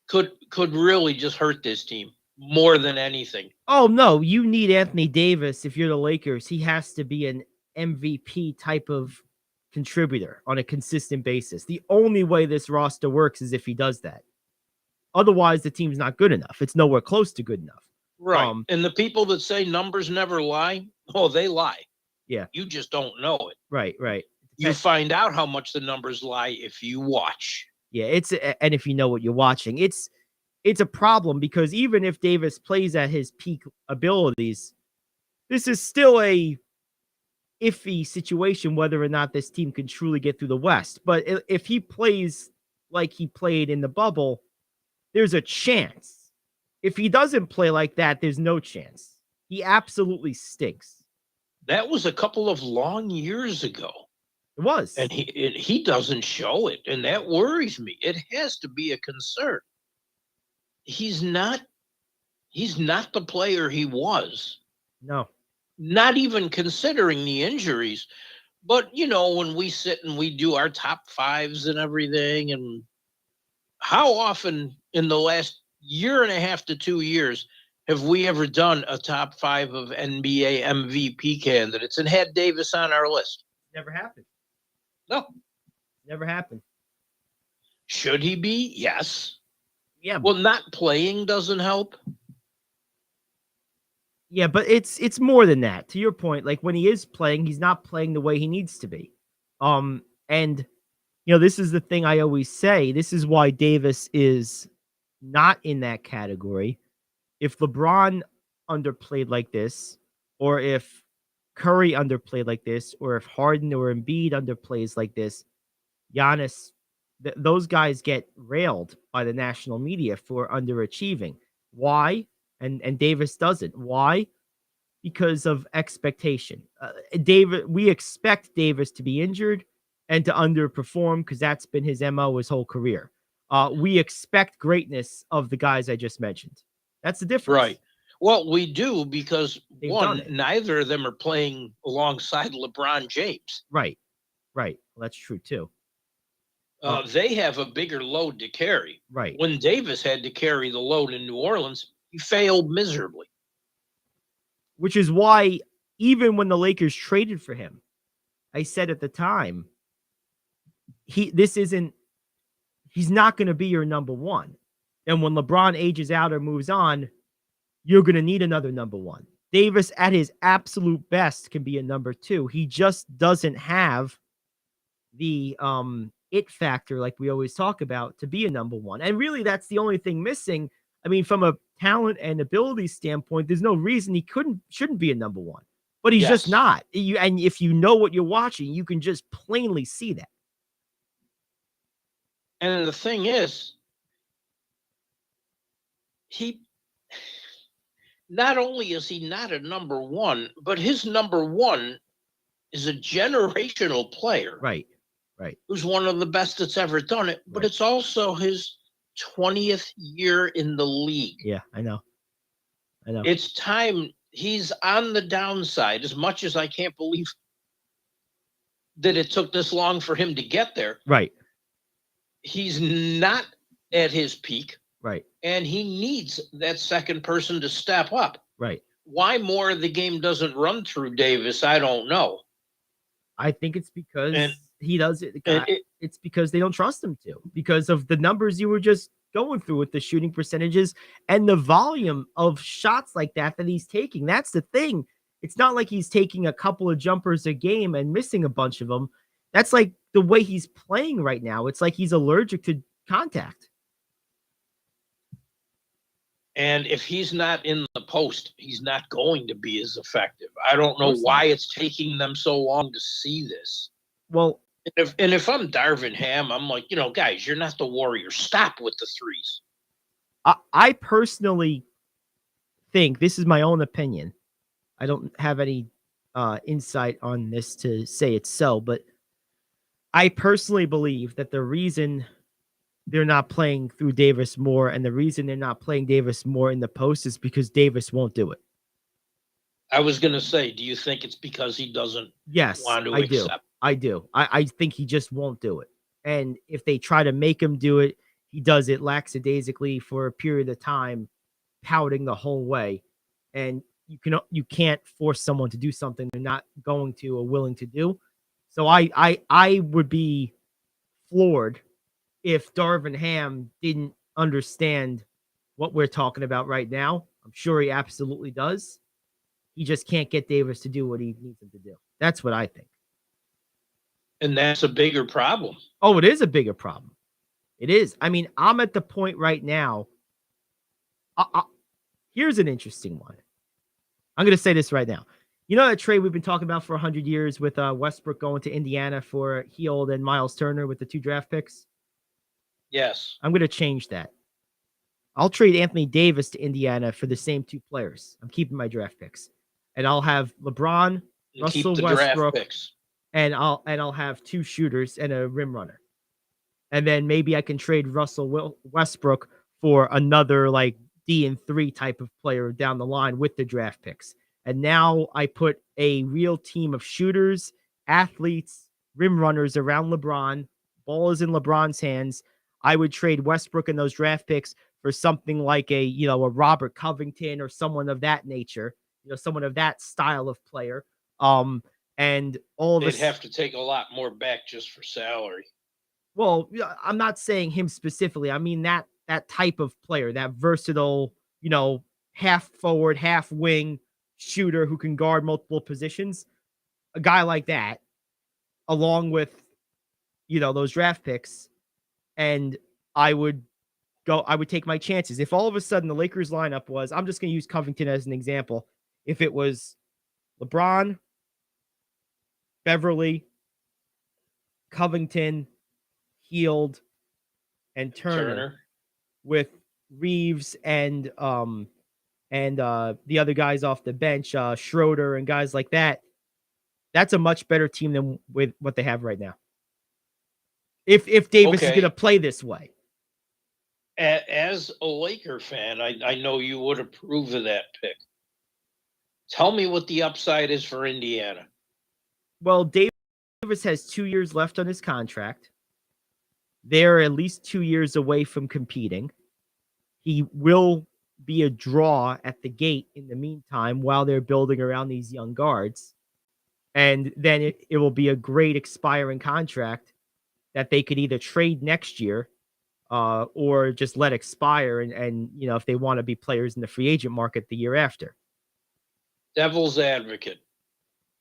could really just hurt this team more than anything. Oh, no. You need Anthony Davis if you're the Lakers. He has to be an MVP type of contributor on a consistent basis. The only way this roster works is if he does that. Otherwise, the team's not good enough. It's nowhere close to good enough. Right. And the people that say numbers never lie, oh, they lie. Yeah. You just don't know it. Right. You find out how much the numbers lie if you watch. Yeah, and if you know what you're watching, it's a problem because even if Davis plays at his peak abilities, this is still a iffy situation whether or not this team can truly get through the West. But if he plays like he played in the bubble, there's a chance. If he doesn't play like that, there's no chance. He absolutely stinks. That was a couple of long years ago. It was. And he doesn't show it, and that worries me. It has to be a concern. He's not the player he was. No. Not even considering the injuries. But, when we sit and we do our top fives and everything, and how often in the last year and a half to 2 years have we ever done a top 5 of NBA MVP candidates and had Davis on our list? Never happened. No. Never happened. Should he be? Yes. Yeah. Well, not playing doesn't help. Yeah, but it's more than that. To your point, like when he is playing, he's not playing the way he needs to be. And this is the thing I always say. This is why Davis is not in that category. If LeBron underplayed like this, or if Curry underplayed like this, or if Harden or Embiid underplays like this, Giannis, those guys get railed by the national media for underachieving. Why? And Davis doesn't. Why? Because of expectation. We expect Davis to be injured and to underperform because that's been his MO his whole career. We expect greatness of the guys I just mentioned. That's the difference. Right. Well, we do because, They've neither of them are playing alongside LeBron James. Right. Well, that's true, too. They have a bigger load to carry. Right. When Davis had to carry the load in New Orleans, he failed miserably. Which is why, even when the Lakers traded for him, I said at the time, he's not going to be your number one. And when LeBron ages out or moves on, you're going to need another number one. Davis at his absolute best can be a number two. He just doesn't have the it factor like we always talk about to be a number one. And really that's the only thing missing. I mean, from a talent and ability standpoint, there's no reason he shouldn't be a number one. But he's just not. And if you know what you're watching, you can just plainly see that. And the thing is, he not only is he not a number one, but his number one is a generational player. Right. Who's one of the best that's ever done it, but it's also his 20th year in the league. Yeah, I know. It's time. He's on the downside, as much as I can't believe that it took this long for him to get there. Right. He's not at his peak. Right. And he needs that second person to step up. Right. Why more of the game doesn't run through Davis, I don't know. I think it's because he does it. It's because they don't trust him to, because of the numbers you were just going through with the shooting percentages and the volume of shots like that he's taking. That's the thing. It's not like he's taking a couple of jumpers a game and missing a bunch of them. That's like the way he's playing right now. It's like he's allergic to contact. And if he's not in the post, he's not going to be as effective. I don't know why it's taking them so long to see this. Well, if I'm Darvin Ham, I'm like, guys, you're not the Warriors. Stop with the threes. I personally think, this is my own opinion, I don't have any insight on this to say it's so, but I personally believe that the reason they're not playing through Davis more and the reason they're not playing Davis more in the post is because Davis won't do it. I was going to say, do you think it's because he doesn't want to accept? I do. I think he just won't do it. And if they try to make him do it, he does it lackadaisically for a period of time, pouting the whole way. And you can't force someone to do something they're not going to or willing to do. So I would be floored if Darvin Ham didn't understand what we're talking about right now. I'm sure he absolutely does. He just can't get Davis to do what he needs him to do. That's what I think. And that's a bigger problem. Oh, it is a bigger problem. It is. I mean, I'm at the point right now. Here's an interesting one. I'm going to say this right now. You know that trade we've been talking about for 100 years with Westbrook going to Indiana for Hield and Miles Turner with the 2 draft picks? Yes. I'm going to change that. I'll trade Anthony Davis to Indiana for the same 2 players. I'm keeping my draft picks. And I'll have LeBron, Russell Westbrook, and I'll have 2 shooters and a rim runner. And then maybe I can trade Russell Westbrook for another like D3 type of player down the line with the draft picks. And now I put a real team of shooters, athletes, rim runners around LeBron. Ball is in LeBron's hands. I would trade Westbrook and those draft picks for something like a Robert Covington or someone of that nature, someone of that style of player. And all of they'd have to take a lot more back just for salary. Well, I'm not saying him specifically. I mean that type of player, that versatile, half forward, half wing shooter who can guard multiple positions. A guy like that, along with, those draft picks, and I would take my chances. If all of a sudden the Lakers lineup was, I'm just going to use Covington as an example. If it was LeBron, Beverly, Covington, Hield, and Turner. With Reeves and the other guys off the bench, Schroeder and guys like that, that's a much better team than with what they have right now. If Davis is going to play this way. As a Laker fan, I know you would approve of that pick. Tell me what the upside is for Indiana. Well, Davis has 2 years left on his contract. They're at least 2 years away from competing. He will be a draw at the gate in the meantime while they're building around these young guards. And then it will be a great expiring contract that they could either trade next year or just let expire. And if they want to be players in the free agent market the year after. Devil's advocate.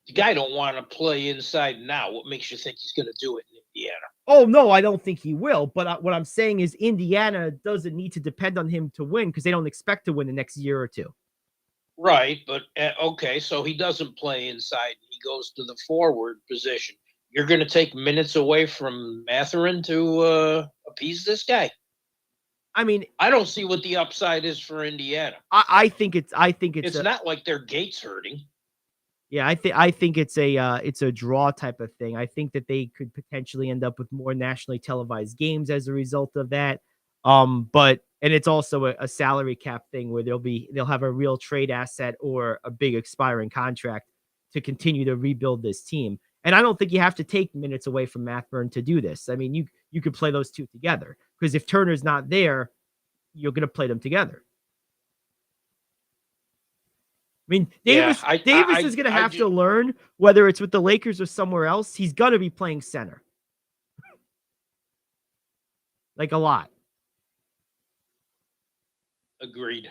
The guy don't want to play inside now. What makes you think he's going to do it in Indiana? Oh, no, I don't think he will. But what I'm saying is Indiana doesn't need to depend on him to win because they don't expect to win the next year or two. Right, but okay, so he doesn't play inside. He goes to the forward position. You're going to take minutes away from Mathurin to appease this guy? I mean, I don't see what the upside is for Indiana. I think it's not like their gate's hurting. Yeah, I think it's a draw type of thing. I think that they could potentially end up with more nationally televised games as a result of that. And it's also a salary cap thing where they'll have a real trade asset or a big expiring contract to continue to rebuild this team. And I don't think you have to take minutes away from Mathurin to do this. I mean, you could play those two together because if Turner's not there, you're going to play them together. I mean, Davis is going to have to learn, whether it's with the Lakers or somewhere else, he's going to be playing center. Like a lot. Agreed.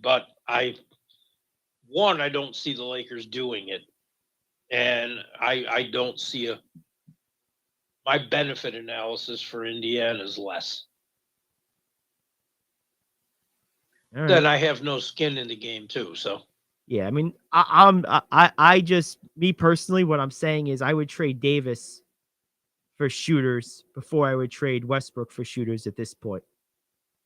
But I don't see the Lakers doing it. And I don't see my benefit analysis for Indiana is less. Right. Then I have no skin in the game too. So yeah, I mean, I just, me personally, what I'm saying is I would trade Davis for shooters before I would trade Westbrook for shooters at this point.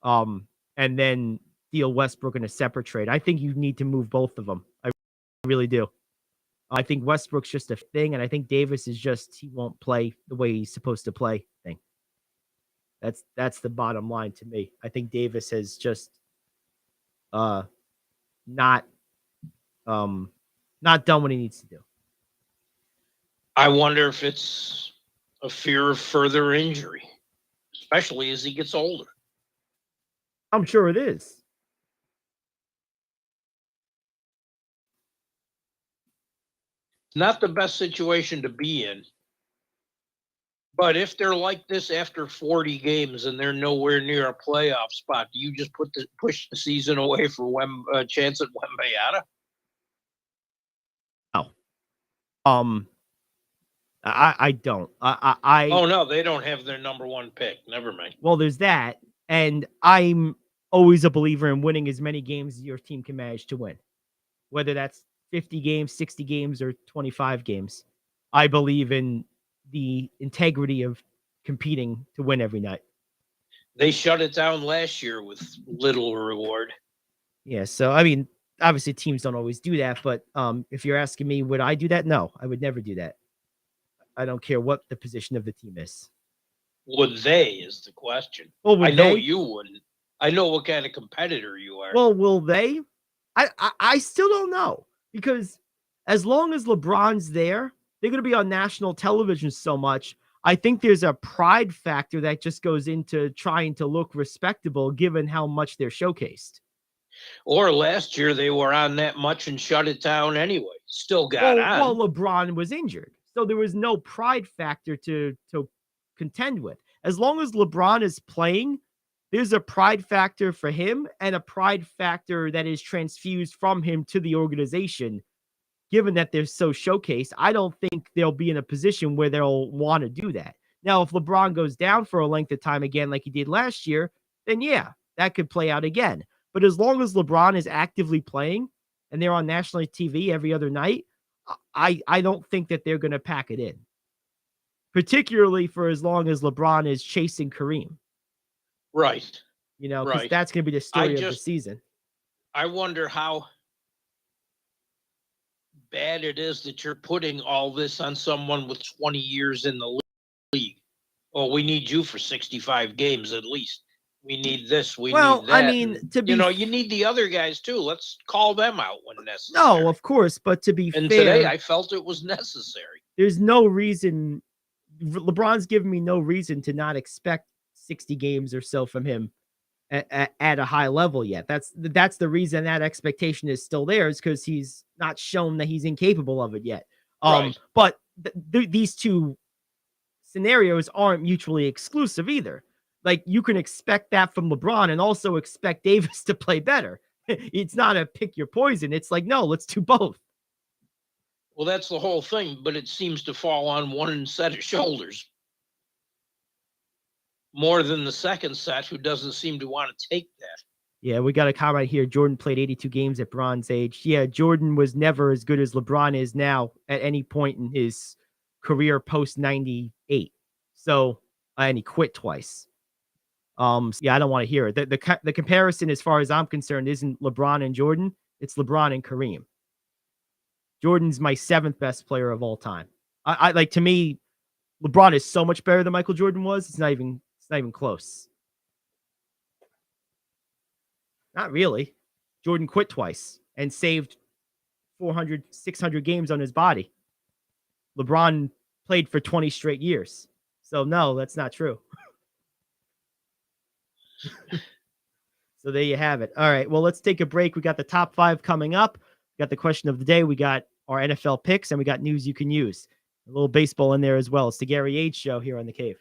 And then deal Westbrook in a separate trade. I think you need to move both of them. I really do. I think Westbrook's just a thing, and I think Davis is just, he won't play the way he's supposed to play thing. That's the bottom line to me. I think Davis has just not done what he needs to do. I wonder if it's a fear of further injury, especially as he gets older. I'm sure it is. Not the best situation to be in. But if they're like this after 40 games and they're nowhere near a playoff spot, do you just push the season away for chance at Wembanyama? No. I don't. Oh no, they don't have their number one pick. Never mind. Well, there's that, and I'm always a believer in winning as many games as your team can manage to win, whether that's 50 games, 60 games, or 25 games. I believe in the integrity of competing to win every night. They shut it down last year with little reward. Yeah, so I mean, obviously teams don't always do that, but if you're asking me, would I do that? No, I would never do that. I don't care what the position of the team is. Would they is the question. Well, I know you wouldn't. I know what kind of competitor you are. Well, will they? I still don't know, because as long as LeBron's there, they're going to be on national television so much. I think there's a pride factor that just goes into trying to look respectable given how much they're showcased. Or last year they were on that much and shut it down anyway. Still got on. Well, LeBron was injured, so there was no pride factor to contend with. As long as LeBron is playing, there's a pride factor for him and a pride factor that is transfused from him to the organization. Given that they're so showcased, I don't think they'll be in a position where they'll want to do that. Now, if LeBron goes down for a length of time again, like he did last year, then yeah, that could play out again. But as long as LeBron is actively playing and they're on national TV every other night, I don't think that they're going to pack it in, particularly for as long as LeBron is chasing Kareem. Right. You know, because that's going to be the story of the season. I wonder how bad it is that you're putting all this on someone with 20 years in the league. Oh, we need you for 65 games at least. We need this. We need that. I mean, you need the other guys too. Let's call them out when necessary. No, of course, but to be fair, today I felt it was necessary. There's no reason. LeBron's given me no reason to not expect 60 games or so from him at a high level yet. That's the reason that expectation is still there, is because he's not shown that he's incapable of it yet. Right. But these two scenarios aren't mutually exclusive either. Like, you can expect that from LeBron and also expect Davis to play better. It's not a pick your poison. It's like, no, let's do both. Well, that's the whole thing, but it seems to fall on one set of shoulders more than the second set, who doesn't seem to want to take that. Yeah, we got a comment here. Jordan played 82 games at Bronze Age. Yeah, Jordan was never as good as LeBron is now at any point in his career post 98. So, and he quit twice. Yeah, I don't want to hear it. The comparison, as far as I'm concerned, isn't LeBron and Jordan. It's LeBron and Kareem. Jordan's my 7th best player of all time. I like, to me, LeBron is so much better than Michael Jordan was. It's not even close. Not really. Jordan quit twice and saved 400, 600 games on his body. LeBron played for 20 straight years. So no, that's not true. So there you have it. All right. Well, let's take a break. We got the top 5 coming up. We got the question of the day. We got our NFL picks, and we got news you can use. A little baseball in there as well. It's the Gary Ayd Show here on The Cave.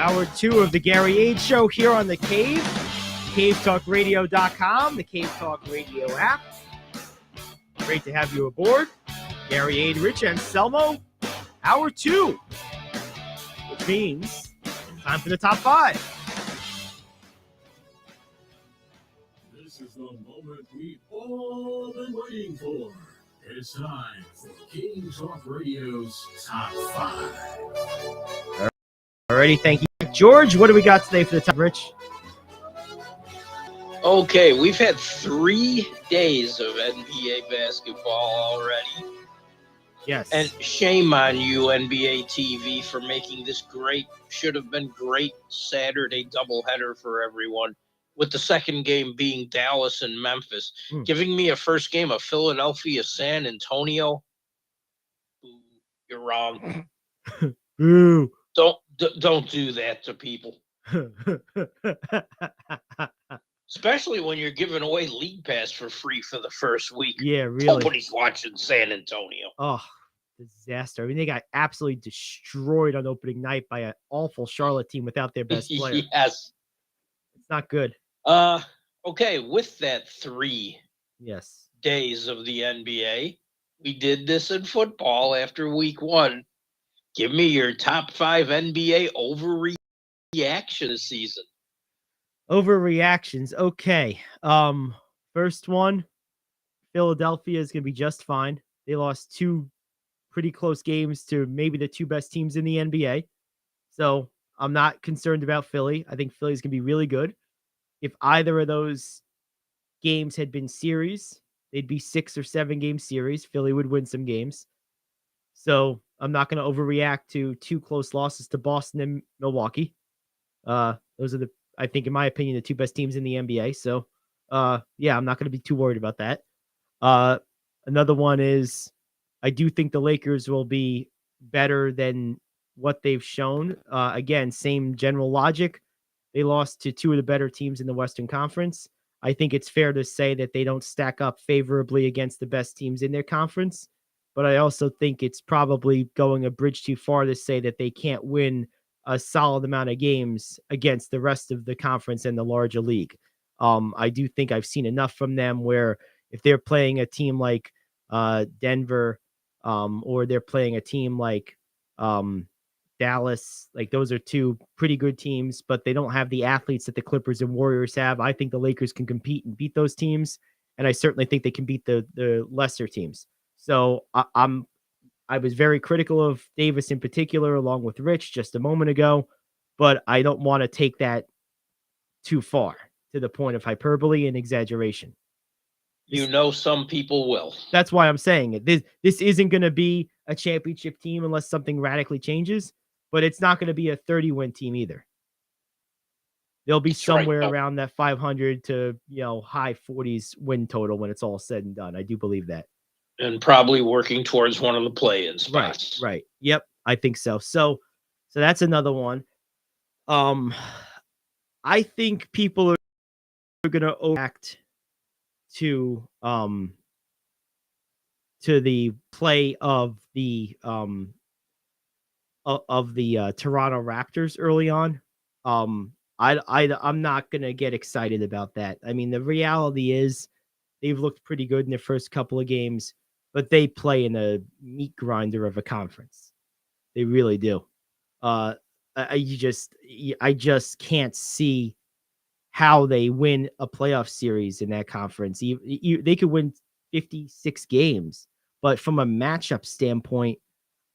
Hour 2 of the Gary Ayd Show here on The Cave, cavetalkradio.com, the Cave Talk Radio app. Great to have you aboard. Gary Ayd, Rich, and Selmo. Hour 2, which means time for the top 5. This is the moment we've all been waiting for. It's time for King Talk Radio's Top 5. Alrighty, thank you. George, what do we got today for the top, Rich? Okay, we've had 3 days of NBA basketball already. Yes. And shame on you, NBA TV, for making this should have been great Saturday doubleheader for everyone, with the second game being Dallas and Memphis. Giving me a first game of Philadelphia, San Antonio. Ooh, you're wrong. Boo. Don't do that to people. Especially when you're giving away League Pass for free for the first week. Yeah, really. Nobody's watching San Antonio. Oh, disaster. I mean, they got absolutely destroyed on opening night by an awful Charlotte team without their best player. Yes. It's not good. Okay, with that 3 days of the NBA, we did this in football after week 1. Give me your top 5 NBA overreaction this season. Overreactions. Okay. First one, Philadelphia is going to be just fine. They lost 2 pretty close games to maybe the 2 best teams in the NBA. So I'm not concerned about Philly. I think Philly's going to be really good. If either of those games had been series, they'd be 6 or 7 game series. Philly would win some games. So I'm not going to overreact to 2 close losses to Boston and Milwaukee. Those are I think, in my opinion, the 2 best teams in the NBA. So, yeah, I'm not going to be too worried about that. Another one is I do think the Lakers will be better than what they've shown. Again, same general logic. They lost to 2 of the better teams in the Western Conference. I think it's fair to say that they don't stack up favorably against the best teams in their conference. But I also think it's probably going a bridge too far to say that they can't win a solid amount of games against the rest of the conference and the larger league. I do think I've seen enough from them where if they're playing a team like Denver, or they're playing a team like Dallas, like those are 2 pretty good teams, but they don't have the athletes that the Clippers and Warriors have. I think the Lakers can compete and beat those teams, and I certainly think they can beat the lesser teams. So I was very critical of Davis in particular, along with Rich just a moment ago, but I don't want to take that too far to the point of hyperbole and exaggeration. Some people will. That's why I'm saying it. This isn't going to be a championship team unless something radically changes, but it's not going to be a 30-win team either. They'll be somewhere around that 500 to high 40s win total when it's all said and done. I do believe that. And probably working towards one of the play-in spots. Right. Yep, I think so. So that's another one. I think people are going to overreact to the play of the Toronto Raptors early on. I'm not going to get excited about that. I mean, the reality is they've looked pretty good in their first couple of games, but they play in a meat grinder of a conference. They really do. I just can't see how they win a playoff series in that conference. They could win 56 games, but from a matchup standpoint,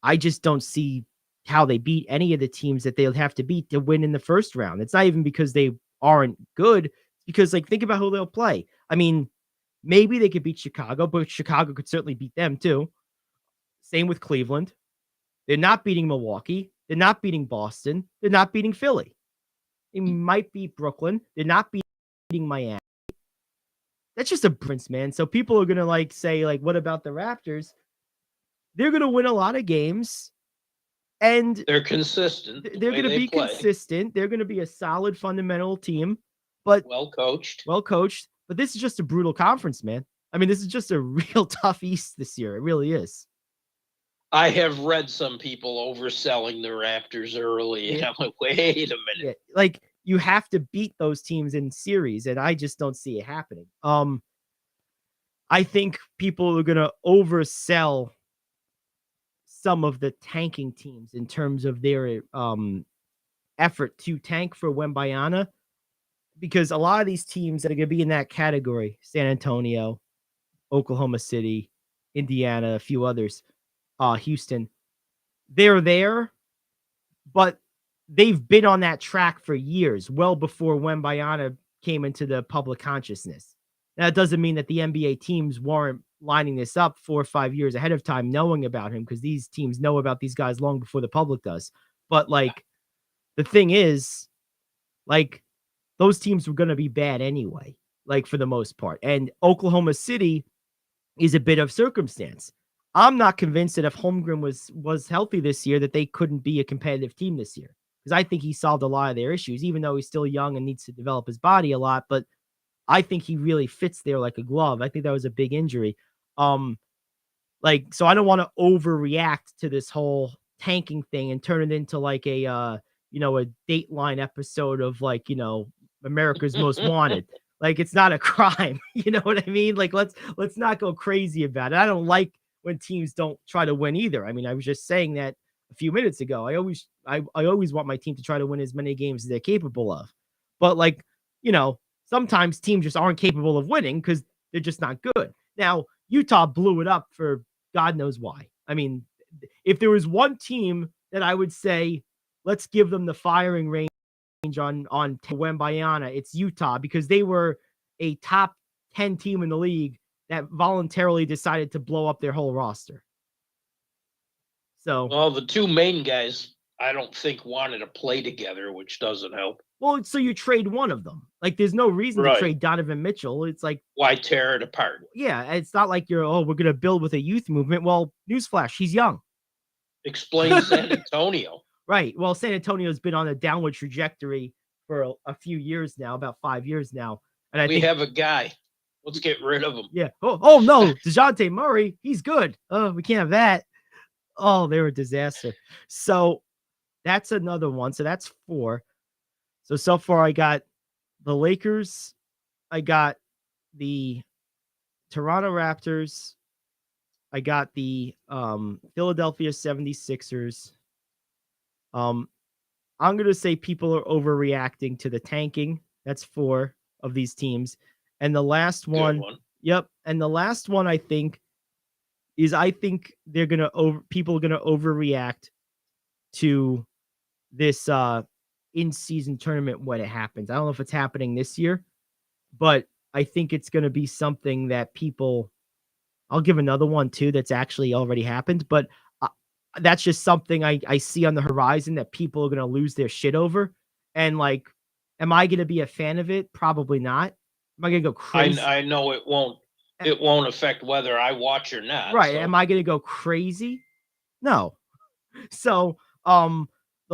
I just don't see how they beat any of the teams that they'll have to beat to win in the first round. It's not even because they aren't good, because think about who they'll play. I mean, maybe they could beat Chicago, but Chicago could certainly beat them too. Same with Cleveland. They're not beating Milwaukee. They're not beating Boston. They're not beating Philly. They might beat Brooklyn. They're not beating Miami. That's just a difference, man. So people are going to say, what about the Raptors? They're going to win a lot of games. And they're consistent. They're going to be consistent. They're going to be a solid fundamental team, but well coached. But this is just a brutal conference, man. I mean, this is just a real tough East this year. It really is. I have read some people overselling the Raptors early, and I'm like, wait a minute. Yeah, like you have to beat those teams in series, and I just don't see it happening. I think people are gonna oversell some of the tanking teams in terms of their effort to tank for Wembanyama, because a lot of these teams that are gonna be in that category, San Antonio, Oklahoma City, Indiana, a few others, Houston, they're there, but they've been on that track for years, well before Wembanyama came into the public consciousness. Now, that doesn't mean that the NBA teams weren't lining this up 4 or 5 years ahead of time, knowing about him, because these teams know about these guys long before the public does. But like, the thing is, like, those teams were going to be bad anyway, like for the most part. And Oklahoma City is a bit of circumstance. I'm not convinced that if Holmgren was healthy this year, that they couldn't be a competitive team this year, because I think he solved a lot of their issues, even though he's still young and needs to develop his body a lot. But I think he really fits there like a glove. I think that was a big injury. So I don't want to overreact to this whole tanking thing and turn it into like a a Dateline episode of like, America's Most Wanted. Like, it's not a crime. You know what I mean? Like, let's not go crazy about it. I don't like when teams don't try to win either. I mean, I was just saying that a few minutes ago. I always want my team to try to win as many games as they're capable of. But like, sometimes teams just aren't capable of winning because they're just not good. Now, Utah blew it up for God knows why. I mean, if there was one team that I would say, let's give them the firing range on Wembanyama, it's Utah, because they were a top 10 team in the league that voluntarily decided to blow up their whole roster. So, well, the two main guys, I don't think wanted to play together, which doesn't help. Well, so you trade one of them. Like, there's no reason to trade Donovan Mitchell. It's like, why tear it apart? Yeah, it's not like we're going to build with a youth movement. Well, newsflash, he's young. Explain San Antonio. Right. Well, San Antonio's been on a downward trajectory for a few years now, about 5 years now. And I think have a guy. Let's get rid of him. Yeah. Oh no, DeJounte Murray, he's good. Oh, we can't have that. Oh, they were a disaster. So that's another one. So that's 4. So far I got the Lakers, I got the Toronto Raptors, I got the Philadelphia 76ers. I'm going to say people are overreacting to the tanking. That's 4 of these teams. And the last one. Yep. And the last one, I think they're going to people are going to overreact to this in-season tournament when it happens. I don't know if it's happening this year, but I think it's going to be something that people, I'll give another one too that's actually already happened, but that's just something I see on the horizon that people are going to lose their shit over. And like, am I going to be a fan of it? Probably not. Am I going to go crazy? I know it won't. It won't affect whether I watch or not. Right. So. Am I going to go crazy? No. So, the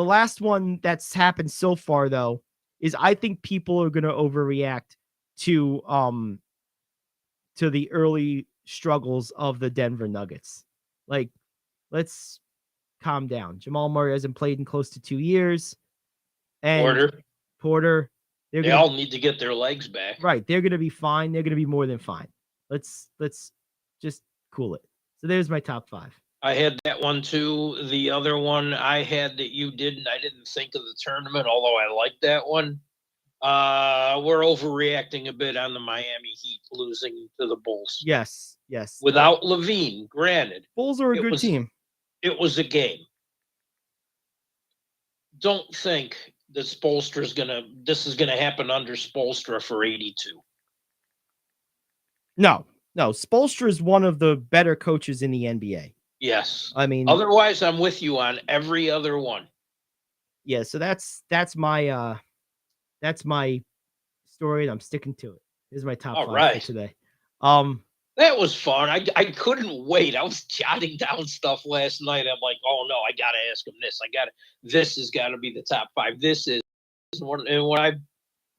last one that's happened so far, though, is I think people are going to overreact to the early struggles of the Denver Nuggets. Like, let's calm down. Jamal Murray hasn't played in close to 2 years. And Porter. They all need to get their legs back. Right. They're going to be fine. They're going to be more than fine. Let's just cool it. So there's my top 5. I had that one too. The other one I had that you didn't, I didn't think of the tournament, although I liked that one. We're overreacting a bit on the Miami Heat losing to the Bulls. Yes. Without Levine, granted. Bulls are a good team. It was a game. Don't think that this is gonna happen under Spoelstra for 82. No. Spoelstra is one of the better coaches in the NBA. Yes. I mean, otherwise I'm with you on every other one. Yeah, so that's my story, and I'm sticking to it. This is my top 5 for today. That was fun. I couldn't wait. I was jotting down stuff last night. I'm like, oh no, I gotta ask him this. This has got to be the top 5. This is one. And when I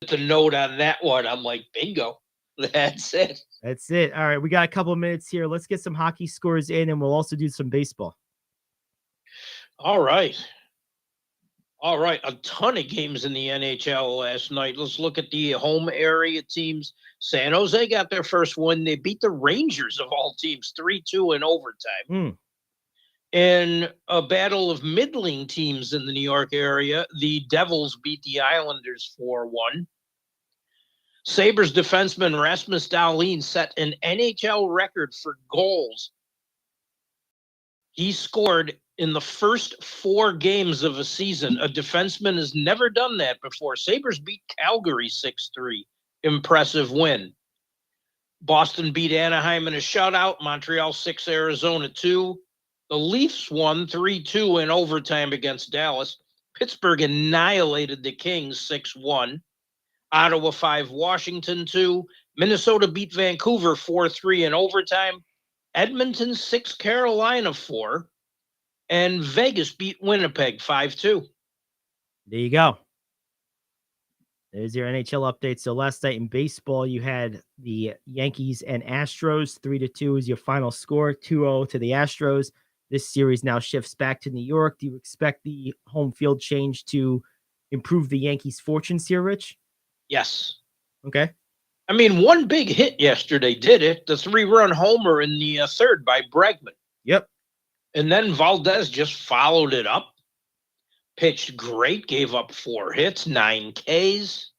put the note on that one, I'm like, bingo. That's it. All right, we got a couple of minutes here. Let's get some hockey scores in, and we'll also do some baseball. All right. All right. A ton of games in the NHL last night. Let's look at the home area teams. San Jose got their first win. They beat the Rangers of all teams 3-2 in overtime. Mm. In a battle of middling teams in the New York area, the Devils beat the Islanders 4-1. Sabres defenseman Rasmus Dahlin set an NHL record for goals. He scored in the first 4 games of a season. A defenseman has never done that before. Sabres beat Calgary 6-3. Impressive win. Boston beat Anaheim in a shutout. Montreal 6, Arizona 2. The Leafs won 3-2 in overtime against Dallas. Pittsburgh annihilated the Kings 6-1. Ottawa 5, Washington 2. Minnesota beat Vancouver 4-3 in overtime. Edmonton 6, Carolina 4. And Vegas beat Winnipeg 5-2. There you go. There's your NHL update. So last night in baseball, you had the Yankees and Astros. 3-2 is your final score. 2-0 to the Astros. This series now shifts back to New York. Do you expect the home field change to improve the Yankees' fortunes here, Rich? Yes. Okay. I mean, one big hit yesterday did it. The 3-run homer in the third by Bregman. Yep. And then Valdez just followed it up. Pitched great, gave up 4 hits, 9 Ks.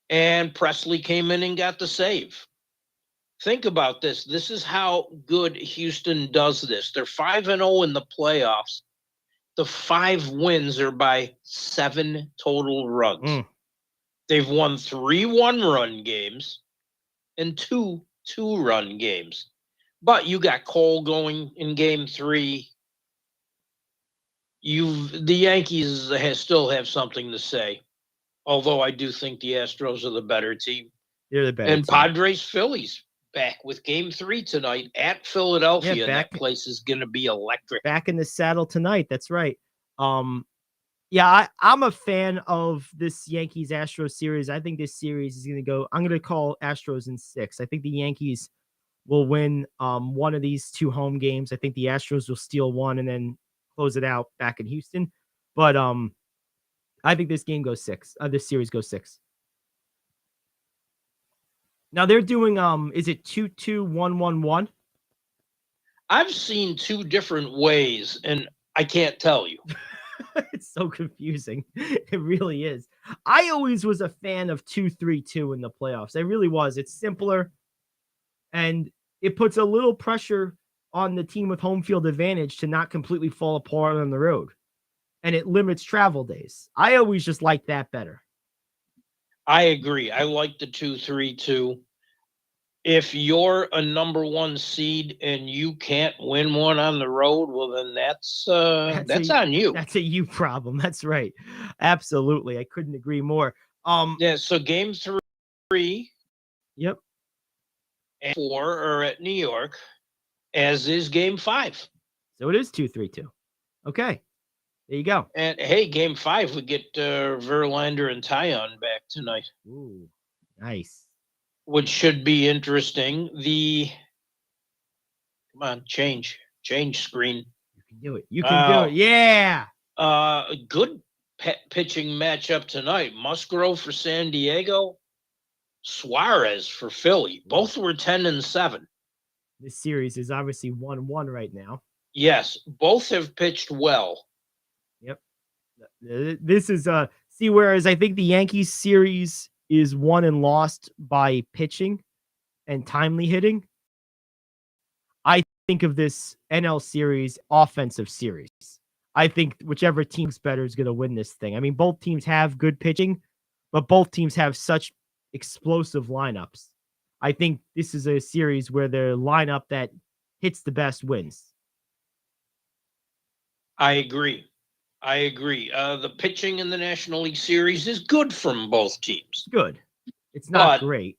And Presley came in and got the save. Think about this. This is how good Houston does this. They're 5-0 in the playoffs. The 5 wins are by 7 total runs. Mm. They've won 3 1-run games and 2 2-run games. But you got Cole going in game 3. The Yankees still have something to say. Although I do think the Astros are the better team. They're the better And team. Padres Phillies back with game 3 tonight at Philadelphia. Yeah, and that place is going to be electric. Back in the saddle tonight. That's right. Yeah, I'm a fan of this Yankees Astros series. I think this series is going to go. I'm going to call Astros in 6. I think the Yankees will win one of these 2 home games. I think the Astros will steal one and then close it out back in Houston. But I think this game goes 6. This series goes 6. Now they're doing is it 2-2-1-1-1? I've seen 2 different ways, and I can't tell you. It's so confusing. It really is. I always was a fan of 2-3-2 in the playoffs. I really was. It's simpler, and it puts a little pressure on the team with home field advantage to not completely fall apart on the road, and it limits travel days. I always just like that better. I agree. I like the 2-3-2. If you're a number 1 seed and you can't win one on the road, well, then that's on you. That's a you problem. That's right. Absolutely. I couldn't agree more. Yeah. So game 3. Yep. And 4 are at New York, as is game 5. So it is 2-3-2. Okay. There you go. And hey, game 5, we get Verlander and Tyon back tonight. Ooh, nice. Which should be interesting. Come on, change screen. You can do it. You can do it. Yeah. A good pitching matchup tonight. Musgrove for San Diego, Suarez for Philly. Both were 10-7. This series is obviously 1-1 right now. Yes, both have pitched well. Yep. This is whereas I think the Yankees series is won and lost by pitching and timely hitting. I think of this NL series offensive series. I think whichever team's better is going to win this thing. I mean, both teams have good pitching, but both teams have such explosive lineups. I think this is a series where the lineup that hits the best wins. I agree. The pitching in the National League Series is good from both teams. Good. It's not great.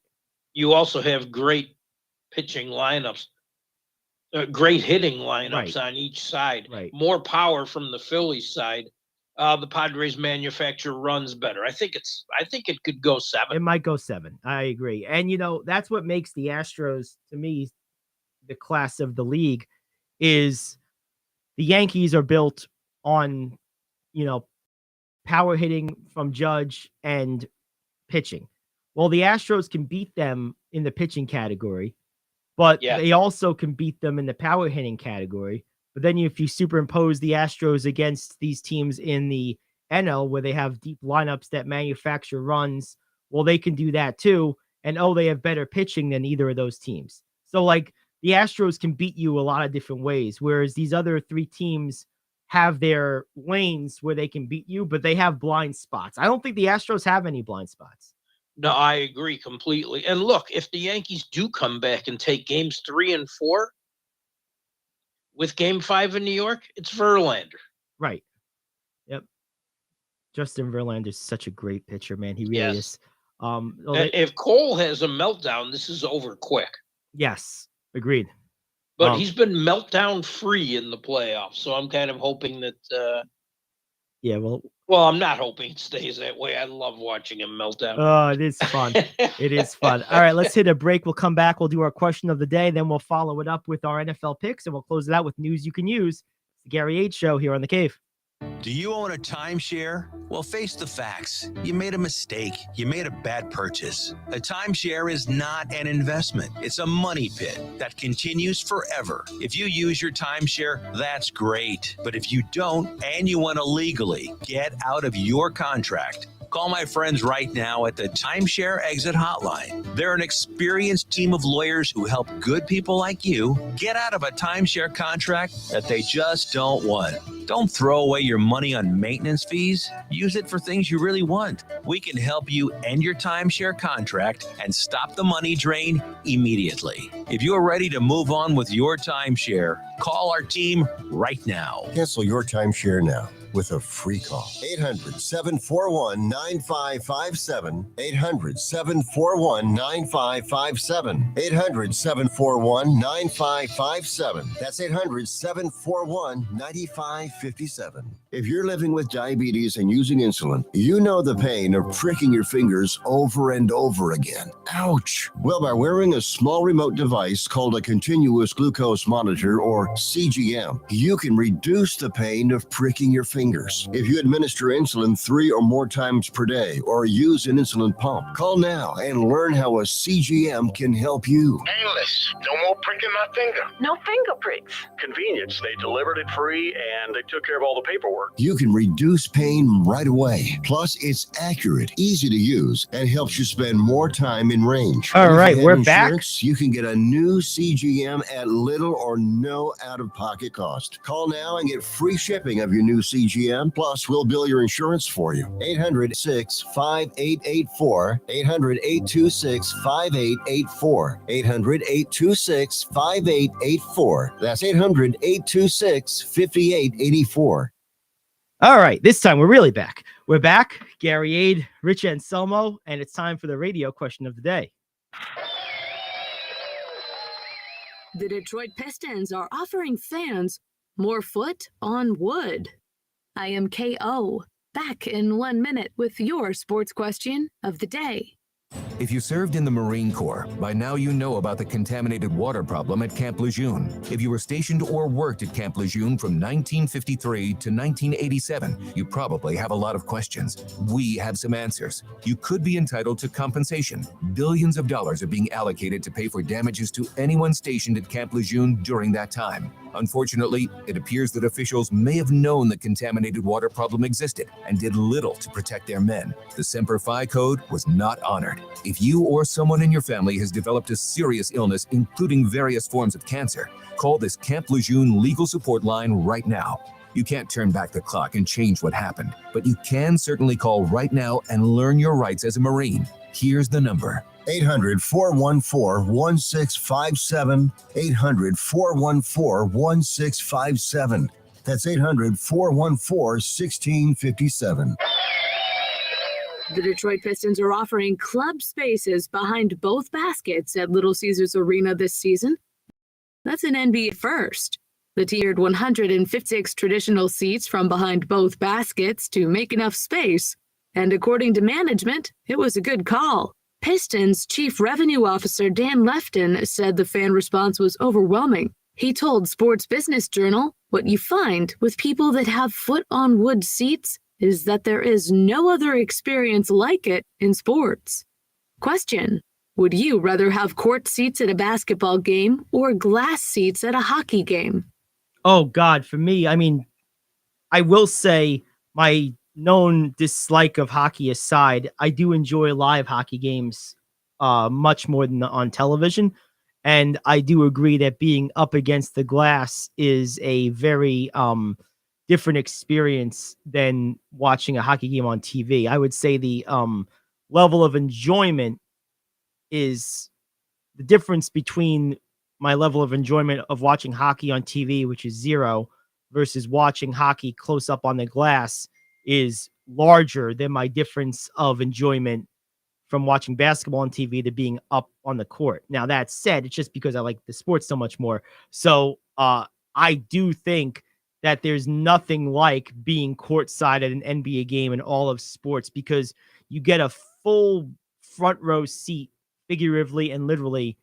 You also have great pitching lineups, great hitting lineups on each side. Right. More power from the Phillies side. The Padres manufacture runs better. I think it could go 7. It might go 7. I agree. And that's what makes the Astros, to me, the class of the league is the Yankees are built on, power hitting from Judge and pitching. Well, the Astros can beat them in the pitching category, but they also can beat them in the power hitting category. But then if you superimpose the Astros against these teams in the NL where they have deep lineups that manufacture runs, well, they can do that too. And they have better pitching than either of those teams. So the Astros can beat you a lot of different ways, whereas these other three teams have their lanes where they can beat you, but they have blind spots. I don't think the Astros have any blind spots. No, I agree completely. And look, if the Yankees do come back and take games 3 and 4 with game 5 in New York, it's Verlander. Right. Yep. Justin Verlander is such a great pitcher, man. He really is. If Cole has a meltdown, this is over quick. Yes. Agreed. But he's been meltdown free in the playoffs. So I'm kind of hoping that, well, I'm not hoping it stays that way. I love watching him melt down. Oh, it is fun. It is fun. All right, let's hit a break. We'll come back. We'll do our question of the day. Then we'll follow it up with our NFL picks, and we'll close it out with news you can use. It's the Gary Ayd Show here on The Cave. Do you own a timeshare? Well, face the facts. You made a mistake. You made a bad purchase. A timeshare is not an investment. It's a money pit that continues forever. If you use your timeshare, that's great. But if you don't and you want to legally get out of your contract, call my friends right now at the Timeshare Exit Hotline. They're an experienced team of lawyers who help good people like you get out of a timeshare contract that they just don't want. Don't throw away your money on maintenance fees. Use it for things you really want. We can help you end your timeshare contract and stop the money drain immediately. If you're ready to move on with your timeshare, call our team right now. Cancel your timeshare now with a free call. 800-741-9557. 800-741-9557. 800-741-9557. That's 800-741-9557. If you're living with diabetes and using insulin, you know the pain of pricking your fingers over and over again. Ouch! Well, by wearing a small remote device called a continuous glucose monitor, or CGM, you can reduce the pain of pricking your fingers. If you administer insulin 3 or more times per day or use an insulin pump, call now and learn how a CGM can help you. Painless. No more pricking my finger. No finger pricks. Convenience. They delivered it free and they took care of all the paperwork. You can reduce pain right away. Plus, it's accurate, easy to use, and helps you spend more time in range. All right, we're back. back. You can get a new CGM at little or no out-of-pocket cost. Call now and get free shipping of your new CGM. Plus, we'll bill your insurance for you. 800-658-84. 800-826-5884. 800-826-5884. That's 800-826-5884. All right, this time we're really back. We're back. Gary Ayd, Rich Anselmo, and it's time for the radio question of the day. The Detroit Pistons are offering fans more foot on wood. I am KO, back in 1 minute with your sports question of the day. If you served in the Marine Corps, by now you know about the contaminated water problem at Camp Lejeune. If you were stationed or worked at Camp Lejeune from 1953 to 1987, you probably have a lot of questions. We have some answers. You could be entitled to compensation. Billions of dollars are being allocated to pay for damages to anyone stationed at Camp Lejeune during that time. Unfortunately, it appears that officials may have known the contaminated water problem existed and did little to protect their men. The Semper Fi code was not honored. If you or someone in your family has developed a serious illness, including various forms of cancer, call this Camp Lejeune legal support line right now. You can't turn back the clock and change what happened, but you can certainly call right now and learn your rights as a Marine. Here's the number. 800-414-1657. 800-414-1657. That's 800-414-1657. The Detroit Pistons are offering club spaces behind both baskets at Little Caesars Arena this season. That's an NBA first. The tiered 156 traditional seats from behind both baskets to make enough space. And according to management, it was a good call. Pistons Chief Revenue Officer Dan Lefton said the fan response was overwhelming. He told Sports Business Journal, "What you find with people that have foot-on-wood seats is that there is no other experience like it in sports." Question: would you rather have court seats at a basketball game or glass seats at a hockey game? Oh God, for me, I mean, I will say my known dislike of hockey aside, I do enjoy live hockey games much more than on television. And I do agree that being up against the glass is a very different experience than watching a hockey game on TV. I would say the level of enjoyment is the difference between my level of enjoyment of watching hockey on TV, which is 0, versus watching hockey close up on the glass is larger than my difference of enjoyment from watching basketball on TV to being up on the court. Now, that said, it's just because I like the sport so much more. So I do think that there's nothing like being courtside at an NBA game in all of sports, because you get a full front row seat, figuratively and literally,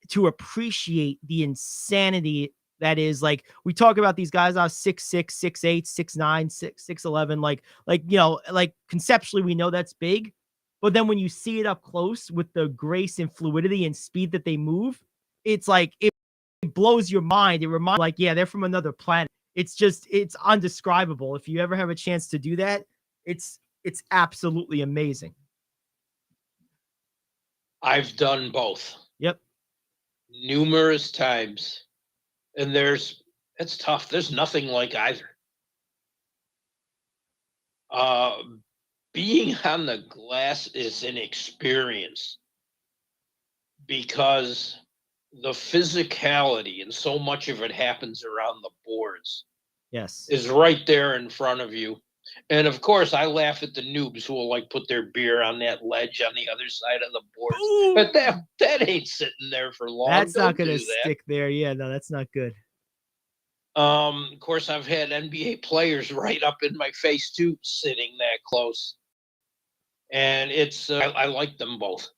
to appreciate the insanity that is. Like, we talk about these guys are 6'6", 6'8", 6'9", 6'11", like conceptually we know that's big, but then when you see it up close with the grace and fluidity and speed that they move, it's like it blows your mind. It reminds, like, yeah, they're from another planet. It's undescribable. If you ever have a chance to do that, it's absolutely amazing. I've done both. Yep. Numerous times. And it's tough. There's nothing like either. Being on the glass is an experience because the physicality, and so much of it happens around the boards, Yes. is right there in front of you. And of course, I laugh at the noobs who will like put their beer on that ledge on the other side of the boards. Ooh. But that ain't sitting there for long. That's not Don't going to do that. stick there. Yeah, no, that's not good. Of course, I've had NBA players right up in my face too, sitting that close. And it's I like them both.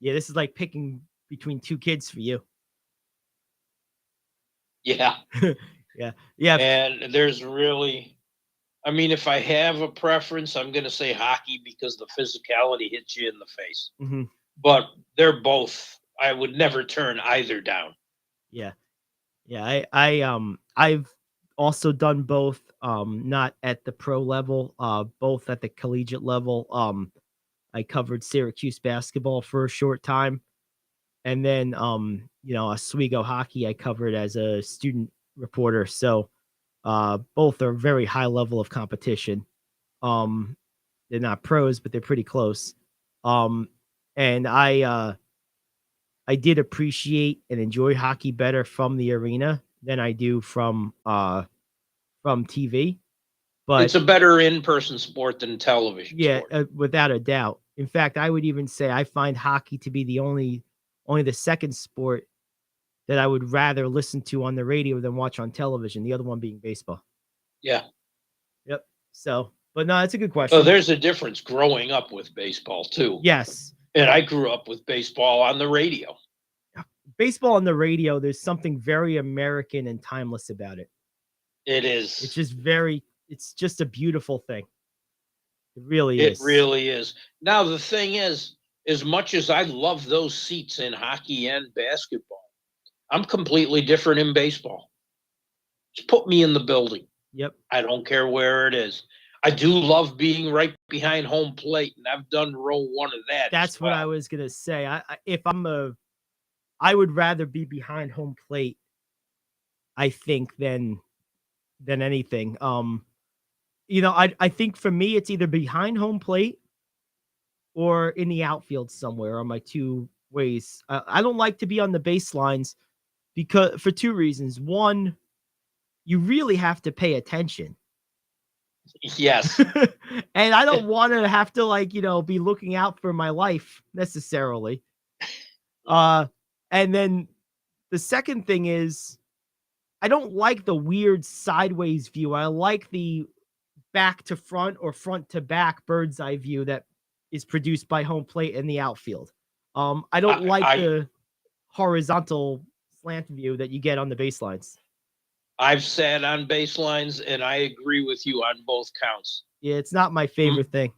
Yeah, this is like picking between two kids for you. Yeah. Yeah. And there's really, I mean, if I have a preference, I'm going to say hockey because the physicality hits you in the face. Mm-hmm. But they're both, I would never turn either down. Yeah. Yeah. I've also done both, not at the pro level, both at the collegiate level. I covered Syracuse basketball for a short time. And then, Oswego hockey, I covered as a student reporter. So, both are very high level of competition. They're not pros, but they're pretty close. And I did appreciate and enjoy hockey better from the arena than I do from TV. But it's a better in-person sport than television. Yeah, sport. Without a doubt. In fact, I would even say I find hockey to be the only the second sport that I would rather listen to on the radio than watch on television. The other one being baseball. Yeah. Yep. So, but no, it's a good question. Oh, there's a difference growing up with baseball too. Yes. And I grew up with baseball on the radio. Baseball on the radio, there's something very American and timeless about it. It is. It's just a beautiful thing. It really is. It really is. Now, the thing is, as much as I love those seats in hockey and basketball, I'm completely different in baseball. Just put me in the building. Yep. I don't care where it is. I do love being right behind home plate, and I've done row one of that. That's what I was gonna say. I would rather be behind home plate, I think, than anything. I think for me, it's either behind home plate or in the outfield somewhere are my two ways. I don't like to be on the baselines because for two reasons. One, you really have to pay attention. Yes. And I don't want to have to be looking out for my life necessarily. And then the second thing is I don't like the weird sideways view. I like the back to front or front to back bird's eye view that is produced by home plate in the outfield. I don't like the horizontal slant view that you get on the baselines. I've sat on baselines, and I agree with you on both counts. Yeah, it's not my favorite thing.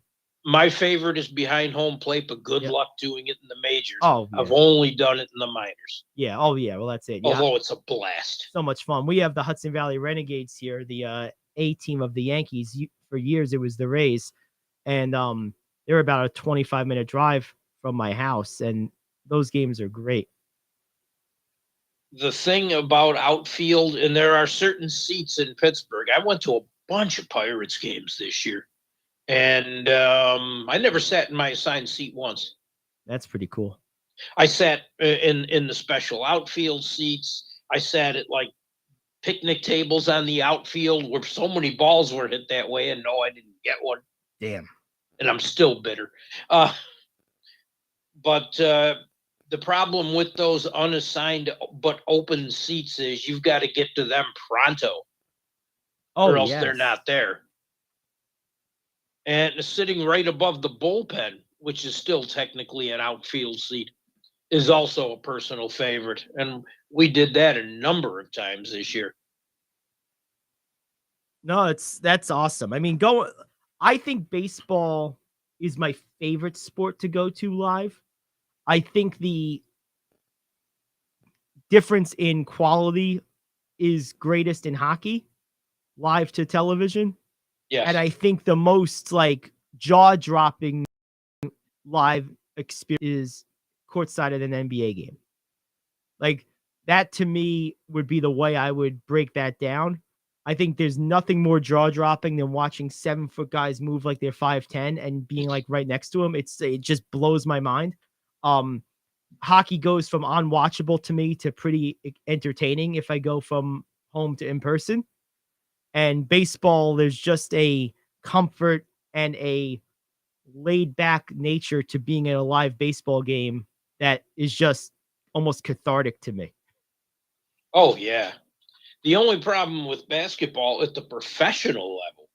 My favorite is behind home plate, but good Yep. luck doing it in the majors. Oh, yeah. I've only done it in the minors. Yeah. Oh, yeah. Well, that's it. Yeah. Although it's a blast. So much fun. We have the Hudson Valley Renegades here, the A team of the Yankees. For years, it was the Rays, and they were about a 25-minute drive from my house, and those games are great. The thing about outfield, and there are certain seats in Pittsburgh. I went to a bunch of Pirates games this year, and I never sat in my assigned seat once. That's pretty cool. I sat in the special outfield seats. I sat at like picnic tables on the outfield where so many balls were hit that way, and no, I didn't get one. Damn. And I'm still bitter. But the problem with those unassigned but open seats is you've got to get to them pronto, or else they're not there. And sitting right above the bullpen, which is still technically an outfield seat, is also a personal favorite. And we did that a number of times this year. No, that's awesome. I mean, I think baseball is my favorite sport to go to live. I think the difference in quality is greatest in hockey, live to television. Yes. And I think the most like jaw-dropping live experience is courtside at an NBA game. Like that to me would be the way I would break that down. I think there's nothing more jaw-dropping than watching 7-foot guys move like they're 5'10" and being like right next to them. It just blows my mind. Hockey goes from unwatchable to me to pretty entertaining if I go from home to in person. And baseball, there's just a comfort and a laid back nature to being at a live baseball game that is just almost cathartic to me. Oh, yeah. The only problem with basketball at the professional level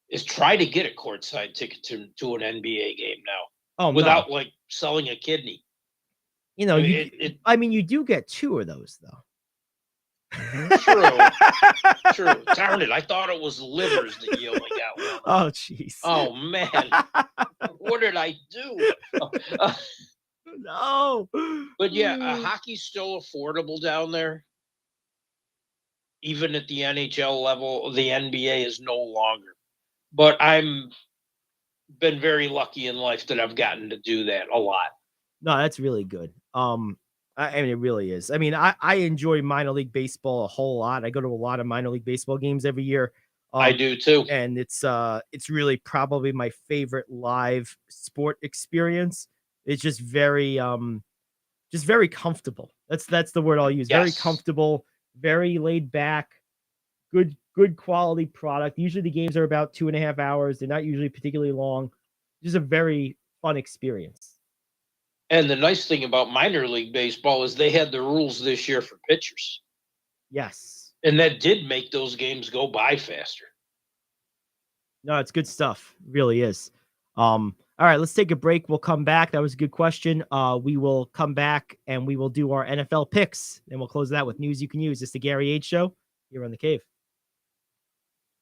is try to get a courtside ticket to an NBA game now without like selling a kidney. You know, I mean, you do get 2 of those though. True. Darn it. I thought it was livers that you only got one. Oh, jeez. Oh, man. What did I do? No. But yeah, hockey's still affordable down there. Even at the NHL level, the NBA is no longer. But I'm been very lucky in life that I've gotten to do that a lot. No, that's really good. I mean, it really is. I mean, I enjoy minor league baseball a whole lot. I go to a lot of minor league baseball games every year. I do too. And it's really probably my favorite live sport experience. It's just very comfortable. That's the word I'll use. Yes. Very comfortable, very laid back, good quality product. Usually the games are about 2.5 hours. They're not usually particularly long. Just a very fun experience. And the nice thing about minor league baseball is they had the rules this year for pitchers. Yes. And that did make those games go by faster. No, it's good stuff. It really is. All right, let's take a break. We'll come back. That was a good question. We will come back and we will do our NFL picks. And we'll close that with news you can use. It's the Gary Ayd Show here on The Cave.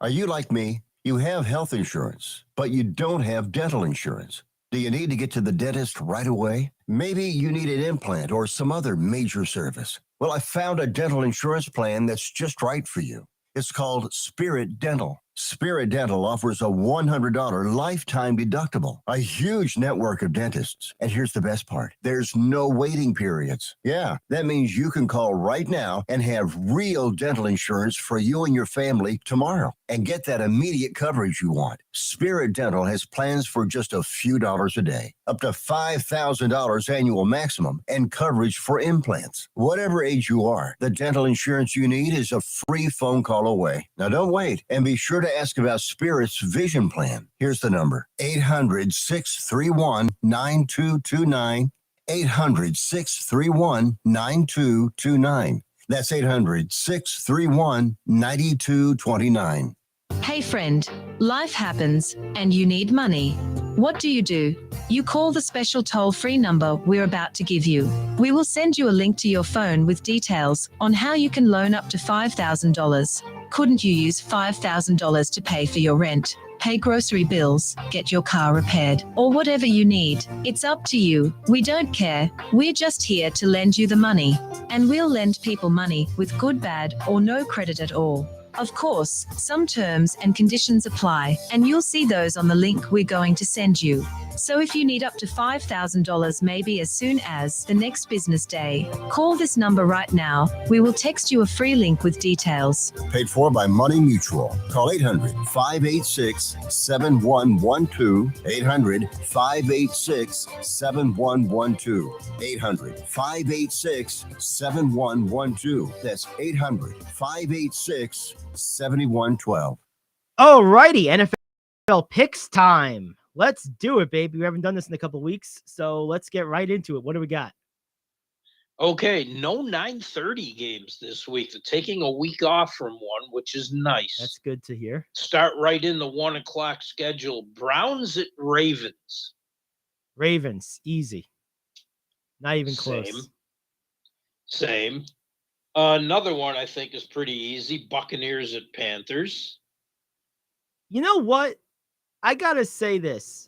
Are you like me? You have health insurance, but you don't have dental insurance. Do you need to get to the dentist right away? Maybe you need an implant or some other major service. Well, I found a dental insurance plan that's just right for you. It's called Spirit Dental. Spirit Dental offers a $100 lifetime deductible, a huge network of dentists. And here's the best part. There's no waiting periods. Yeah, that means you can call right now and have real dental insurance for you and your family tomorrow and get that immediate coverage you want. Spirit Dental has plans for just a few dollars a day, up to $5,000 annual maximum, and coverage for implants. Whatever age you are, the dental insurance you need is a free phone call away. Now don't wait, and be sure to ask about Spirit's vision plan. Here's the number: 800-631-9229. 800-631-9229. That's 800-631-9229. Hey friend, life happens and you need money. What do? You call the special toll-free number we're about to give you. We will send you a link to your phone with details on how you can loan up to $5,000. Couldn't you use $5,000 to pay for your rent, pay grocery bills, get your car repaired, or whatever you need? It's up to you. We don't care. We're just here to lend you the money. And we'll lend people money with good, bad, or no credit at all. Of course, some terms and conditions apply, and you'll see those on the link we're going to send you. So if you need up to $5,000 maybe as soon as the next business day, call this number right now. We will text you a free link with details. Paid for by Money Mutual. Call 800-586-7112. 800-586-7112. 800-586-7112. That's 800-586-7112. Alrighty, NFL picks time. Let's do it, baby. We haven't done this in a couple weeks, so let's get right into it. What do we got? Okay, no 9:30 games this week. They're taking a week off from one, which is nice. That's good to hear. Start right in the 1 o'clock schedule. Browns at Ravens. Ravens, easy. Not even close. Same. Another one I think is pretty easy. Buccaneers at Panthers. You know what? I gotta say this.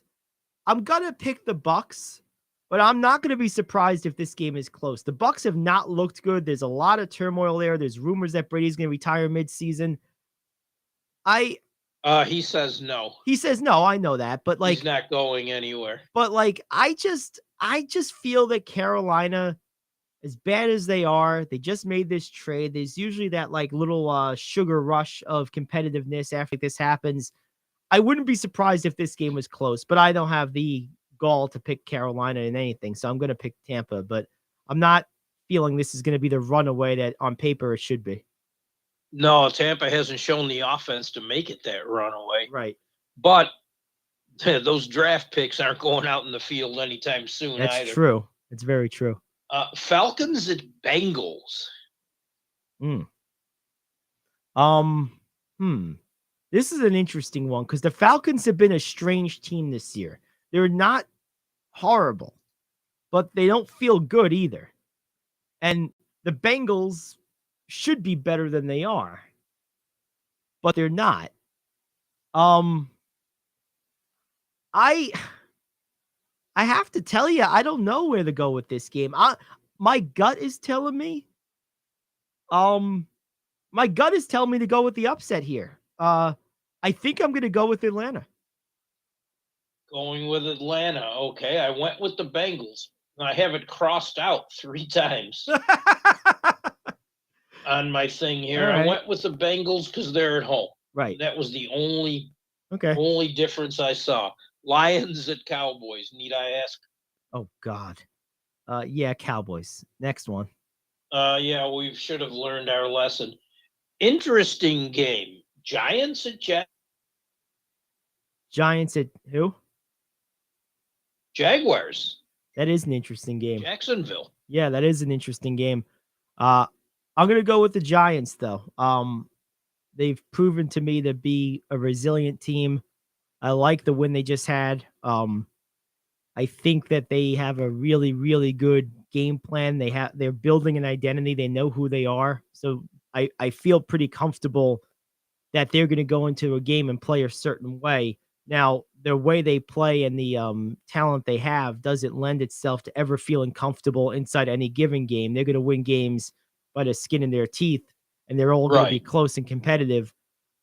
I'm gonna pick the Bucks, but I'm not gonna be surprised if this game is close. The Bucks have not looked good. There's a lot of turmoil there. There's rumors that Brady's gonna retire mid-season. He says no. He says no. I know that, but He's not going anywhere. But I just feel that Carolina, as bad as they are, they just made this trade. There's usually that little sugar rush of competitiveness after this happens. I wouldn't be surprised if this game was close, but I don't have the gall to pick Carolina in anything, so I'm going to pick Tampa, but I'm not feeling this is going to be the runaway that on paper it should be. No, Tampa hasn't shown the offense to make it that runaway. Right. But those draft picks aren't going out in the field anytime soon either. That's true. It's very true. Falcons at Bengals. This is an interesting one because the Falcons have been a strange team this year. They're not horrible, but they don't feel good either. And the Bengals should be better than they are, but they're not. I have to tell you, I don't know where to go with this game. My gut is telling me to go with the upset here. I think I'm going to go with Atlanta. Going with Atlanta. Okay, I went with the Bengals. I have it crossed out 3 times on my thing here. Right. I went with the Bengals because they're at home. Right. That was the only difference I saw. Lions at Cowboys. Need I ask? Oh, God. Yeah, Cowboys. Next one. Yeah, we should have learned our lesson. Interesting game. Giants at Giants at who? Jaguars. That is an interesting game. Jacksonville. Yeah, that is an interesting game. I'm going to go with the Giants, though. They've proven to me to be a resilient team. I like the win they just had. I think that they have a really, really good game plan. They're building an identity. They know who they are. So I feel pretty comfortable that they're going to go into a game and play a certain way. Now, the way they play and the talent they have doesn't lend itself to ever feeling comfortable inside any given game. They're going to win games by the skin in their teeth, and they're all going to be close and competitive.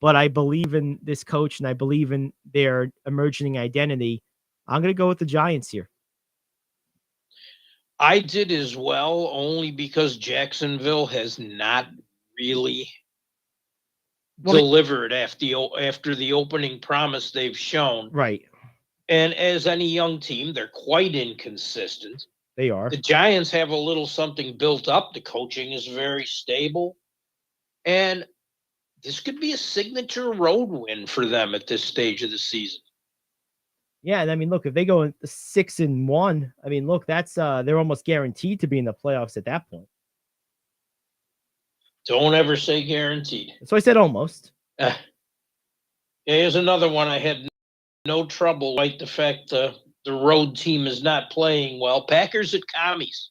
But I believe in this coach, and I believe in their emerging identity. I'm going to go with the Giants here. I did as well, only because Jacksonville has not really delivered after the opening promise they've shown. Right. And as any young team, they're quite inconsistent. They are. The Giants have a little something built up. The coaching is very stable. And this could be a signature road win for them at this stage of the season. Yeah, and I mean, look, if they go 6-1, I mean, look, that's they're almost guaranteed to be in the playoffs at that point. Don't ever say guaranteed. So I said almost. Here's another one I had no trouble, like the fact the road team is not playing well. Packers at Commies.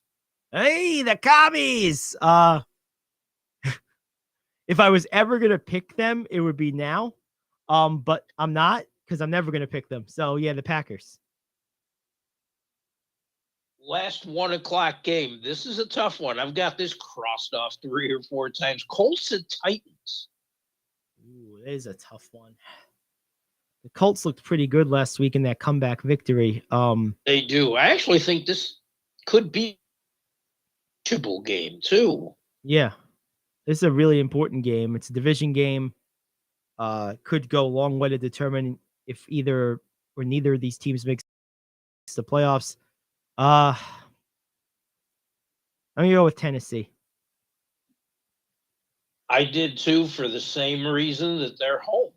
Hey, the Commies. If I was ever gonna pick them, it would be now. But I'm not, because I'm never gonna pick them. So yeah, the Packers. Last 1 o'clock game. This is a tough one. I've got this crossed off 3 or 4 times. Colts at Titans. Ooh, it is a tough one. The Colts looked pretty good last week in that comeback victory. They do. I actually think this could be a triple game too. Yeah, this is a really important game. It's a division game. Could go a long way to determine if either or neither of these teams makes the playoffs. I'm gonna go with Tennessee. I did too, for the same reason that they're home.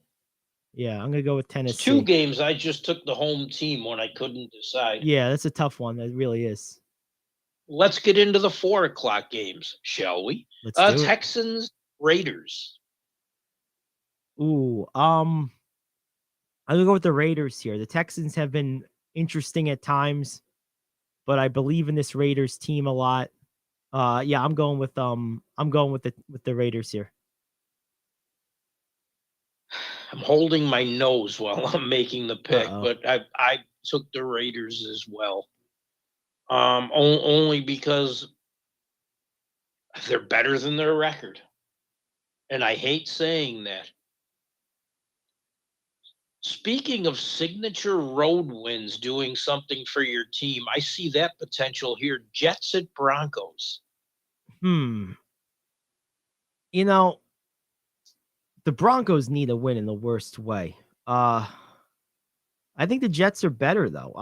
Yeah, I'm gonna go with It's Tennessee. 2 games. I just took the home team when I couldn't decide. Yeah, that's a tough one. That really is. Let's get into the 4 o'clock games, shall we? Let's do it. Texans, Raiders. Ooh, I'm gonna go with the Raiders here. The Texans have been interesting at times, but I believe in this Raiders team a lot. Yeah, I'm going with the Raiders here. I'm holding my nose while I'm making the pick, Uh-oh. but I took the Raiders as well. Only because they're better than their record. And I hate saying that. Speaking of signature road wins doing something for your team, I see that potential here. Jets at Broncos. You know, the Broncos need a win in the worst way. I think the Jets are better though.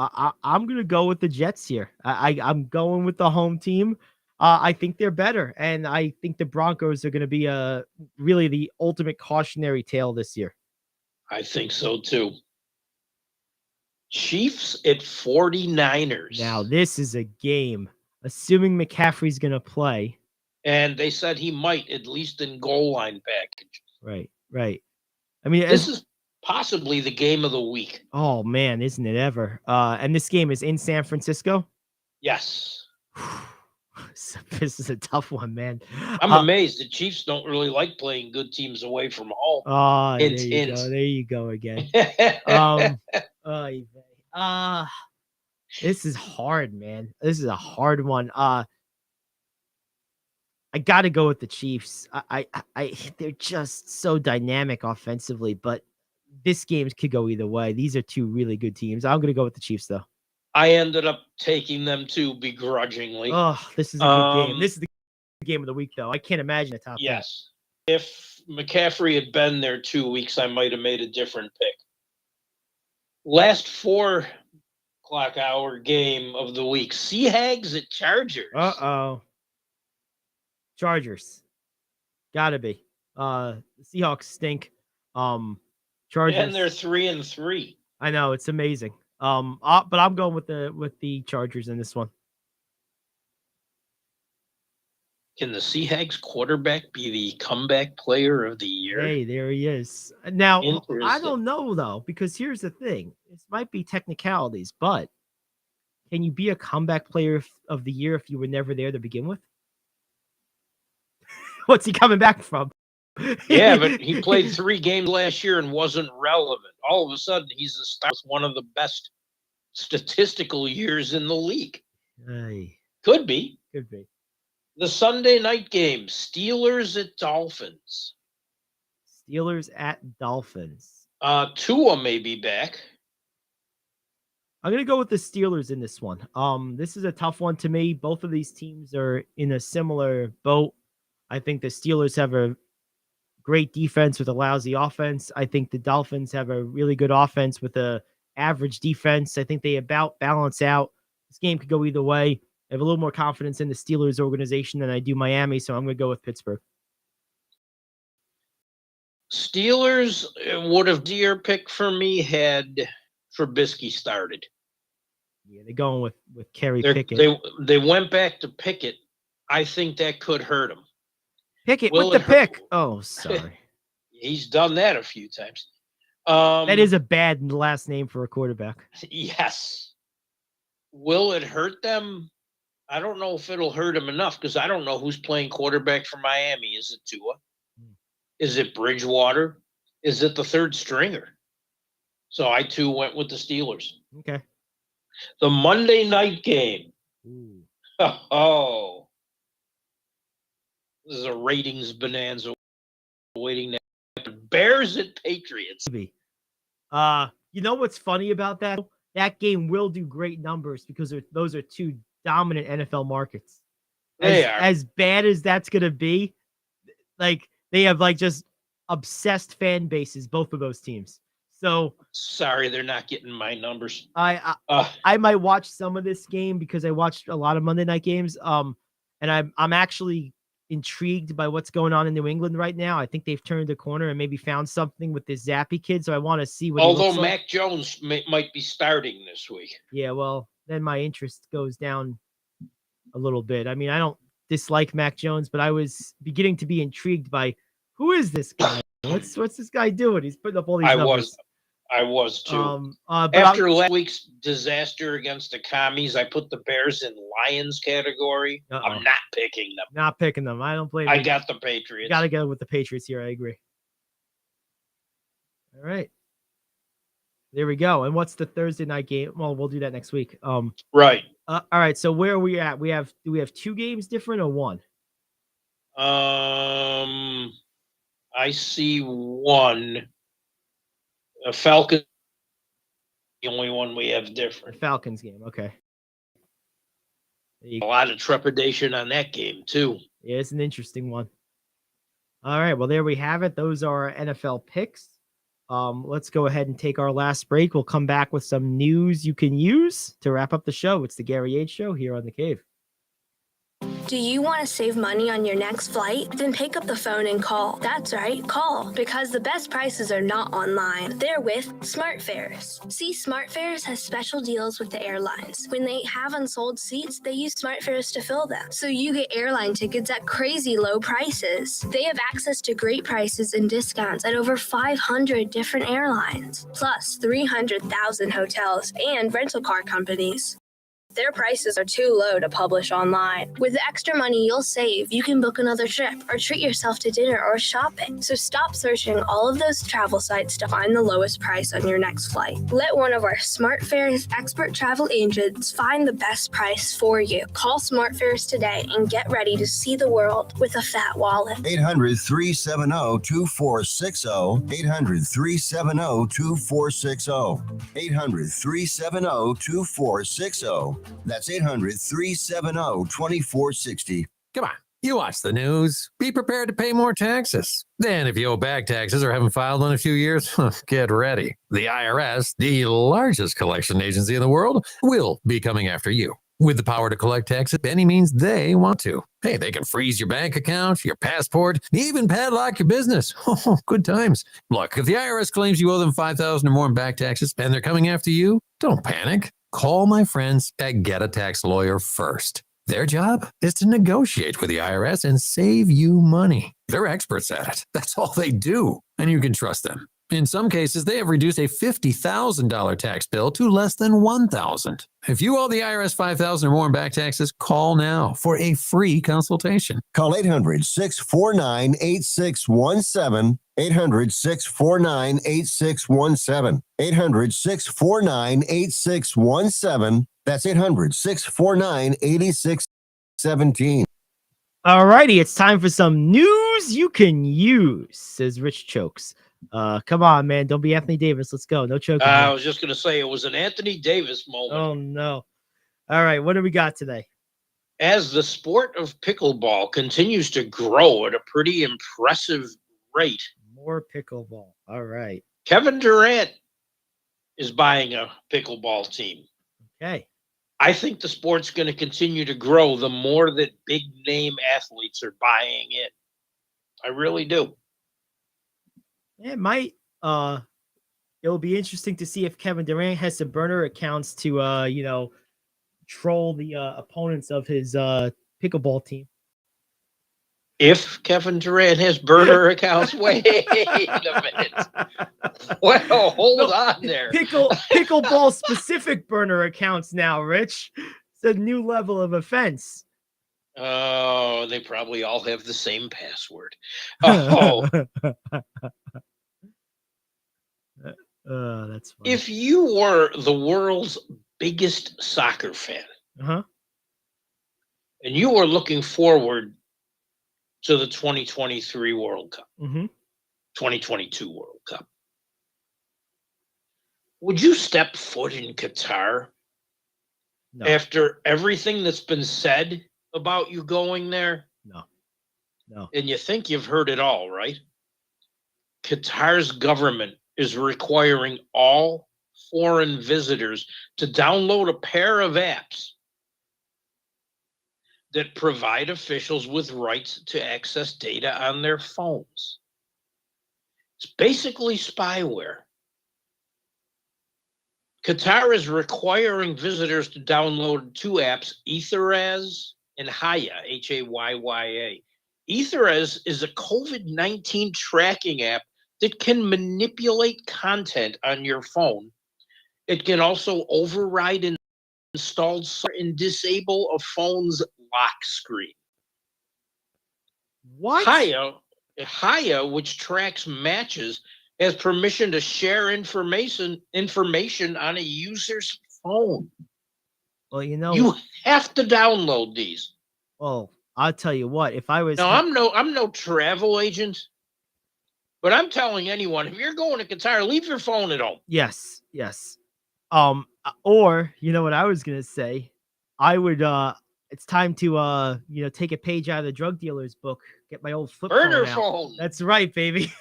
I'm gonna go with the Jets here. I'm going with the home team. I think they're better, and I think the Broncos are gonna be really the ultimate cautionary tale this year. I think so too. Chiefs at 49ers. Now this is a game, assuming McCaffrey's gonna play. And they said he might, at least in goal line package. Right. I mean, This is possibly the game of the week. oh man, isn't it ever? And this game is in San Francisco. Yes. This is a tough one, man. I'm amazed. The Chiefs don't really like playing good teams away from home. Oh, Hint, there you hint. go. There you go again. This is hard, man. This is a hard one. I got to go with the Chiefs. They're just so dynamic offensively, but this game could go either way. These are 2 really good teams. I'm going to go with the Chiefs, though. I ended up taking them too, begrudgingly. Oh, this is a good game. This is the game of the week, though. I can't imagine a top. Yes. If McCaffrey had been there 2 weeks, I might have made a different pick. Last 4 o'clock hour game of the week. Seahags at Chargers. Uh-oh. Chargers. Gotta be. The Seahawks stink. Chargers. And they're 3-3. I know, it's amazing. But I'm going with the Chargers in this one. Can the Seahags quarterback be the comeback player of the year? Hey, there he is. Now, I Interesting. don't know though, because here's the thing. This might be technicalities, but can you be a comeback player of the year if you were never there to begin with? What's he coming back from? Yeah, but he played 3 games last year and wasn't relevant. All of a sudden, he's a star with one of the best statistical years in the league. Hey, Could be. could be. The Sunday night game, Steelers at Dolphins. Steelers at Dolphins. Tua may be back. I'm gonna go with the Steelers in this one. This is a tough one to me. Both of these teams are in a similar boat. I think the Steelers have a great defense with a lousy offense. I think the Dolphins have a really good offense with a average defense. I think they about balance out. This game could go either way. I have a little more confidence in the Steelers organization than I do Miami, so I'm going to go with Pittsburgh. Steelers would have dear pick for me had Trubisky started. Yeah, they're going with Kerry Pickett. They went back to Pickett. I think that could hurt him. Pickett with the pick. Oh, sorry. He's done that a few times. That is a bad last name for a quarterback. Yes. Will it hurt them? I don't know if it'll hurt them enough because I don't know who's playing quarterback for Miami. Is it Tua? Is it Bridgewater? Is it the third stringer? So I too went with the Steelers. Okay. The Monday night game. Ooh. Oh, this is a ratings bonanza waiting to happen. Bears at Patriots. You know what's funny about that? That game will do great numbers because those are two dominant NFL markets. They are. As bad as that's gonna be, like they have like just obsessed fan bases, both of those teams. So sorry, they're not getting my numbers. I might watch some of this game because I watched a lot of Monday night games. And I'm actually intrigued by what's going on in New England right now. I think they've turned a corner and maybe found something with this Zappy kid. So I want to see what. Although he looks Mac like. Jones might be starting this week. Yeah, well, then my interest goes down a little bit. I mean, I don't dislike Mac Jones, but I was beginning to be intrigued by who is this guy? What's this guy doing? He's putting up all these numbers. I was too. But after last week's disaster against the commies, I put the Bears in Lions category. I'm not picking them. Not picking them. I don't blame. I got the Patriots. Got to go with the Patriots here. I agree. All right. There we go. And what's the Thursday night game? Well, we'll do that next week. Right. All right. So where are we at? Do we have two games different or one? I see one. A Falcons, the only one we have different. The Falcons game. Okay. A lot of trepidation on that game too. Yeah, it's an interesting one. All right. Well, there we have it. Those are our NFL picks. Let's go ahead and take our last break. We'll come back with some news you can use to wrap up the show. It's the Gary Ayd Show here on The Cave. Do you want to save money on your next flight? Then pick up the phone and call. That's right, call. Because the best prices are not online. They're with SmartFares. See, SmartFares has special deals with the airlines. When they have unsold seats, they use SmartFares to fill them. So you get airline tickets at crazy low prices. They have access to great prices and discounts at over 500 different airlines. Plus 300,000 hotels and rental car companies. Their prices are too low to publish online. With the extra money you'll save, you can book another trip or treat yourself to dinner or shopping. So stop searching all of those travel sites to find the lowest price on your next flight. Let one of our SmartFares expert travel agents find the best price for you. Call SmartFares today and get ready to see the world with a fat wallet. 800-370-2460. 800-370-2460. 800-370-2460. That's 800-370-2460. Come on, you watch the news. Be prepared to pay more taxes. Then if you owe back taxes or haven't filed in a few years, get ready. The IRS, the largest collection agency in the world, will be coming after you. With the power to collect taxes any means they want to. Hey, they can freeze your bank account, your passport, even padlock your business. Oh, good times. Look, if the IRS claims you owe them $5,000 or more in back taxes and they're coming after you, don't panic. Call my friends at Get a Tax Lawyer first. Their job is to negotiate with the IRS and save you money. They're experts at it. That's all they do, and you can trust them. In some cases, they have reduced a $50,000 tax bill to less than $1,000. If you owe the IRS $5,000 or more in back taxes, call now for a free consultation. Call 800-649-8617. 800-649-8617. 800-649-8617. That's 800-649-8617. All righty, it's time for some news you can use, says Rich Chokes. Come on, man. Don't be Anthony Davis. Let's go. No choking. I was just going to say it was an Anthony Davis moment. Oh, no. All right. What do we got today? As the sport of pickleball continues to grow at a pretty impressive rate. More pickleball. All right. Kevin Durant is buying a pickleball team. Okay. I think the sport's going to continue to grow the more that big name athletes are buying it. I really do. It might. It'll be interesting to see if Kevin Durant has some burner accounts to, troll the opponents of his pickleball team. If Kevin Durant has burner accounts, wait a minute. Well, hold on there. Pickleball specific burner accounts now, Rich. It's a new level of offense. Oh, they probably all have the same password. Oh, That's funny. if you were the world's biggest soccer fan Uh-huh. and you were looking forward to the 2023 World Cup, Mm-hmm. 2022 World Cup, would you step foot in Qatar No. after everything that's been said about you going there? No. And you think you've heard it all, right? Qatar's government is requiring all foreign visitors to download a pair of apps that provide officials with rights to access data on their phones. It's basically spyware. Qatar is requiring visitors to download two apps, Etheraz and Haya, Hayya. Etheraz is a COVID-19 tracking app that can manipulate content on your phone. It can also override installed software and disable a phone's lock screen. What? Haya, which tracks matches, has permission to share information on a user's phone. Well, you know. You have to download these. Well, I'll tell you what. If I was Now, I'm no travel agent, but I'm telling anyone, if you're going to Qatar, leave your phone at home. Yes. Or you know what I was gonna say? I would. It's time to take a page out of the drug dealer's book. Get my old flip Burner phone out. phone. That's right, baby.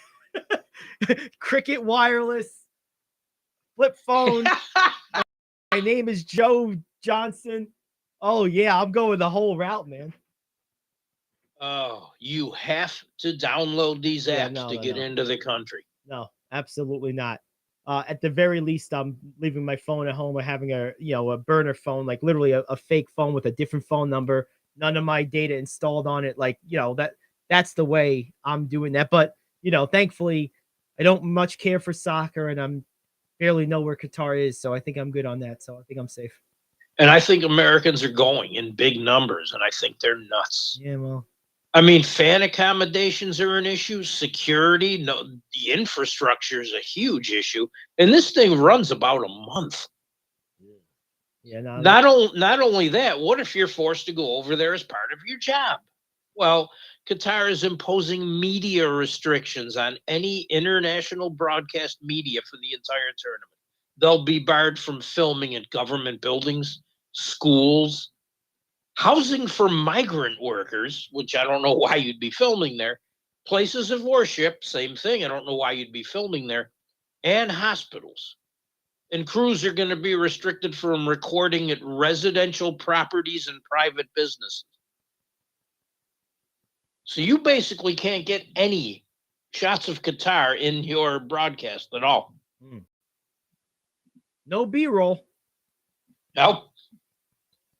Cricket wireless flip phone. My name is Joe Johnson. Oh yeah, I'm going the whole route, man. Oh, you have to download these apps to get into the country. No, absolutely not. At the very least, I'm leaving my phone at home or having a burner phone, like literally a fake phone with a different phone number, none of my data installed on it. Like, that's the way I'm doing that. But, thankfully I don't much care for soccer and I'm barely know where Qatar is. So I think I'm good on that. So I think I'm safe. And I think Americans are going in big numbers, and I think they're nuts. Yeah, well. I mean, fan accommodations are an issue. Security, the infrastructure is a huge issue, and this thing runs about a month. Yeah, not only that, what if you're forced to go over there as part of your job? Well, Qatar is imposing media restrictions on any international broadcast media for the entire tournament. They'll be barred from filming at government buildings, schools, housing for migrant workers, which I don't know why you'd be filming there, places of worship, same thing, I don't know why you'd be filming there, and hospitals. And crews are going to be restricted from recording at residential properties and private businesses. So you basically can't get any shots of Qatar in your broadcast at all. No B-roll. Nope.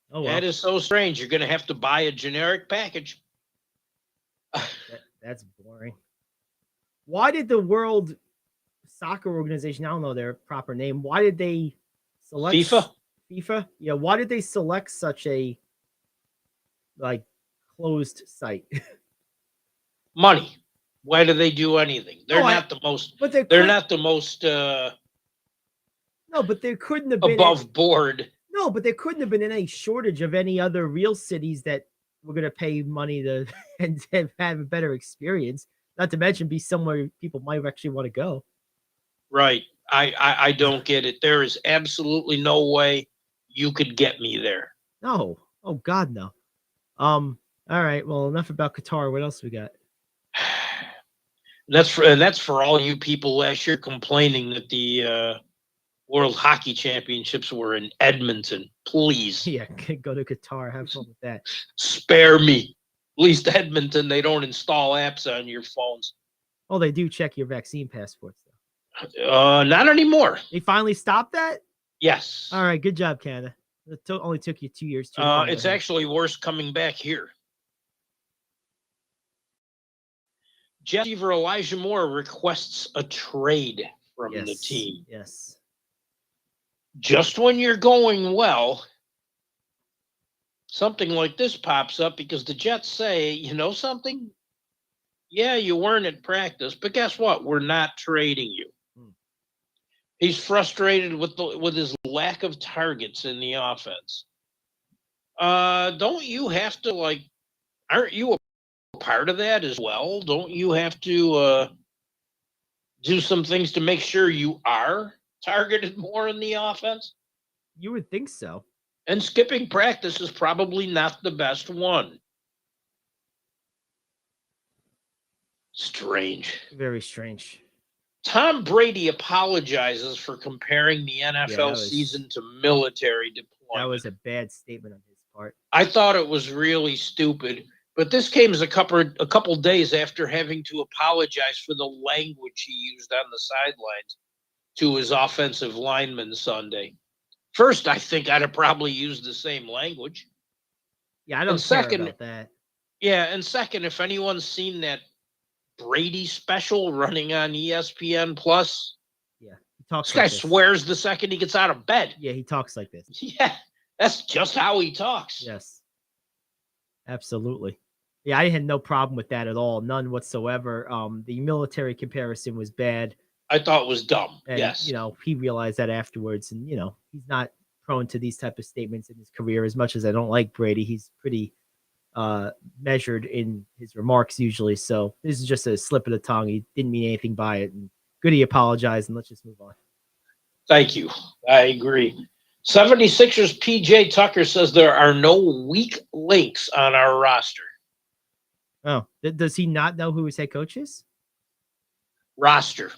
Oh, well. That is so strange. You're going to have to buy a generic package. That's boring. Why did the World Soccer Organization, I don't know their proper name, why did they select FIFA? Yeah, why did they select such a closed site? Money. Why do they do anything? They're not the most. But they're not the most. No, but there couldn't have been above board. No, but there couldn't have been any shortage of any other real cities that were going to pay money to and have a better experience. Not to mention be somewhere people might actually want to go. Right. I don't get it. There is absolutely no way you could get me there. No. Oh God, no. All right. Well, enough about Qatar. What else we got? That's for all you people last year complaining that the World Hockey Championships were in Edmonton. Please. Yeah, go to Qatar. Have fun with that. Spare me. At least Edmonton, they don't install apps on your phones. Oh, they do check your vaccine passports, though. Not anymore. They finally stopped that? Yes. All right. Good job, Canada. It only took you 2 years. It's actually worse coming back here. Jet receiver Elijah Moore requests a trade from the Yes. team. Yes. Just when you're going well, something like this pops up because the Jets say, you know something? Yeah, you weren't at practice, but guess what? We're not trading you. He's frustrated with his lack of targets in the offense. Don't you have to aren't you a part of that as well? Don't you have to do some things to make sure you are targeted more in the offense? You would think so. And skipping practice is probably not the best one. Strange. Very strange. Tom Brady apologizes for comparing the NFL season to military deployment. That was a bad statement on his part. I thought it was really stupid, but this came as a couple days after having to apologize for the language he used on the sidelines to his offensive lineman Sunday. First, I think I'd have probably used the same language. Yeah, I don't care about that. Yeah, and second, if anyone's seen that Brady special running on ESPN Plus, yeah, he talks. This guy swears the second he gets out of bed. Yeah, he talks like this. Yeah, that's just how he talks. Yes, absolutely. Yeah, I had no problem with that at all, none whatsoever. The military comparison was bad. I thought it was dumb. And, yes, he realized that afterwards, and he's not prone to these type of statements in his career. As much as I don't like Brady, he's pretty measured in his remarks usually. So this is just a slip of the tongue. He didn't mean anything by it. And good he apologized, and let's just move on. Thank you. I agree. 76ers PJ Tucker says there are no weak links on our roster. Oh, does he not know who his head coach is? Roster.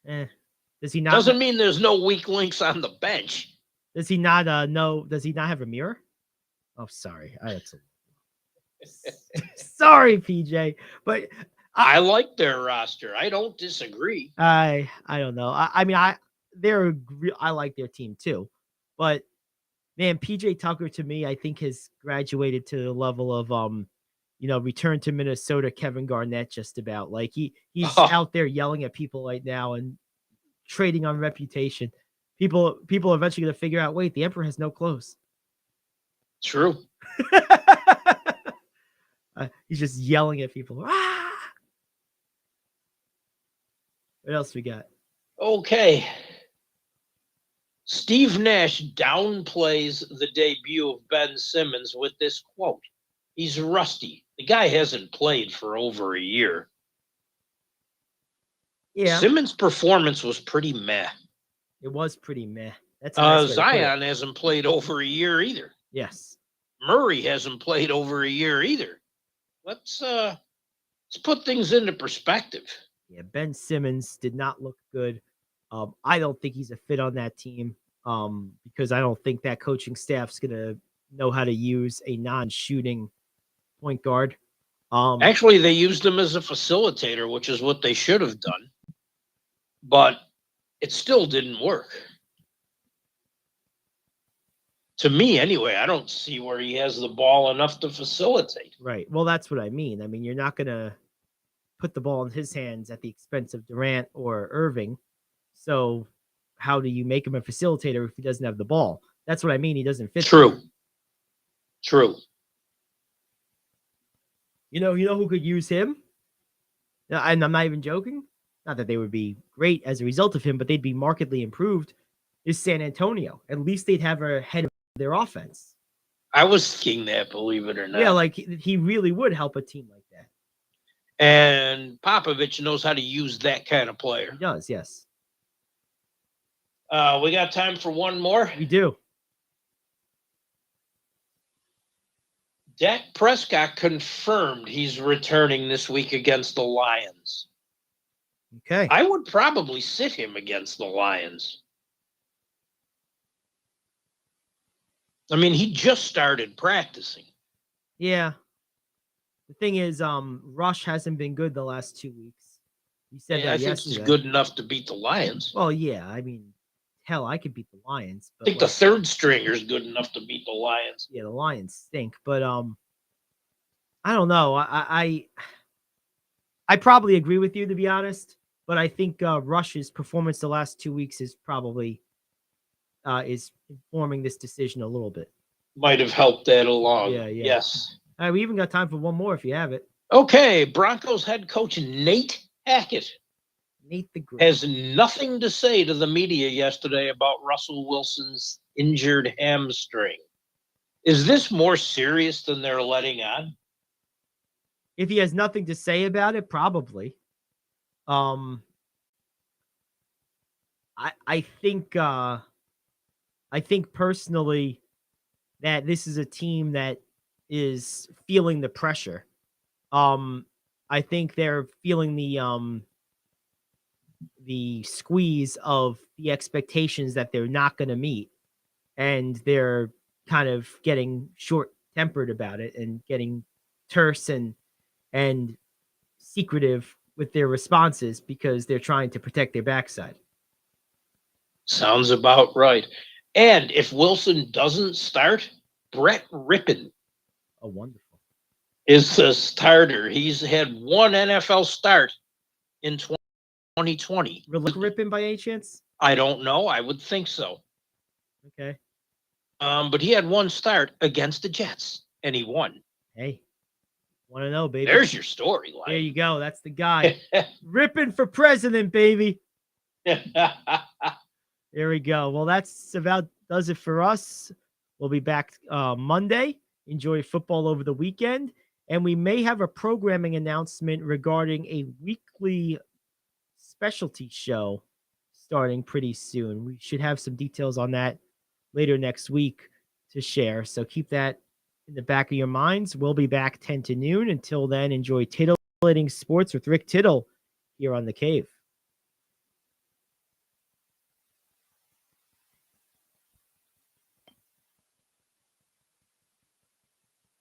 Does he not? Doesn't mean there's no weak links on the bench. Does he not know? Does he not have a mirror? Oh, sorry. Sorry, PJ. But I like their roster. I don't disagree. I don't know. I like their team too. But man, PJ Tucker to me, I think has graduated to the level of return to Minnesota Kevin Garnett just about. Like he's out there yelling at people right now and trading on reputation. People are eventually going to figure out, wait, the Emperor has no clothes. True. He's just yelling at people. Ah! What else we got? Okay. Steve Nash downplays the debut of Ben Simmons with this quote. He's rusty. The guy hasn't played for over a year. Yeah. Simmons' performance was pretty meh. It was pretty meh. That's a nice way to put it. Zion hasn't played over a year either. Yes. Murray hasn't played over a year either. Let's put things into perspective. Yeah, Ben Simmons did not look good. I don't think he's a fit on that team because I don't think that coaching staff's going to know how to use a non-shooting point guard. Actually, they used him as a facilitator, which is what they should have done. But it still didn't work. To me, anyway, I don't see where he has the ball enough to facilitate. Right. Well, that's what I mean. I mean, you're not going to put the ball in his hands at the expense of Durant or Irving. So how do you make him a facilitator if he doesn't have the ball? That's what I mean. He doesn't fit. True. You know who could use him? And I'm not even joking. Not that they would be great as a result of him, but they'd be markedly improved. Is San Antonio. At least they'd have a head of their offense. I was thinking that, believe it or not. Yeah, like he really would help a team like that. And Popovich knows how to use that kind of player. He does, yes. We got time for one more? We do. Dak Prescott confirmed he's returning this week against the Lions. Okay. I would probably sit him against the Lions. I mean, he just started practicing. Yeah. The thing is, Rush hasn't been good the last 2 weeks. He said that I think yesterday. he's good enough to beat the Lions. Well, yeah. I mean, hell, I could beat the Lions. But I think the third stringer is good enough to beat the Lions. Yeah, the Lions stink. But I don't know. I probably agree with you, to be honest, but I think Rush's performance the last 2 weeks is probably is informing this decision a little bit. Might have helped that along. Yeah. Yes. We even got time for one more if you have it. Okay, Broncos head coach Nate Hackett Nate the Great has nothing to say to the media yesterday about Russell Wilson's injured hamstring. Is this more serious than they're letting on? If he has nothing to say about it, probably. I think personally that this is a team that is feeling the pressure. I think they're feeling the squeeze of the expectations that they're not going to meet, and they're kind of getting short-tempered about it and getting terse and secretive with their responses because they're trying to protect their backside. Sounds about right. And if Wilson doesn't start, Brett Rippon Wonderful. is the starter. He's had one NFL start in 2020. Rippon by any chance? I don't know. I would think so. Okay. But he had one start against the Jets, and he won. Hey, want to know, baby? There's your storyline. There you go. That's the guy. Rippon for president, baby. There we go. Well, that's about does it for us. We'll be back Monday. Enjoy football over the weekend. And we may have a programming announcement regarding a weekly specialty show starting pretty soon. We should have some details on that later next week to share. So keep that in the back of your minds. We'll be back 10 to noon. Until then, enjoy titillating sports with Rick Tittle here on The Cave.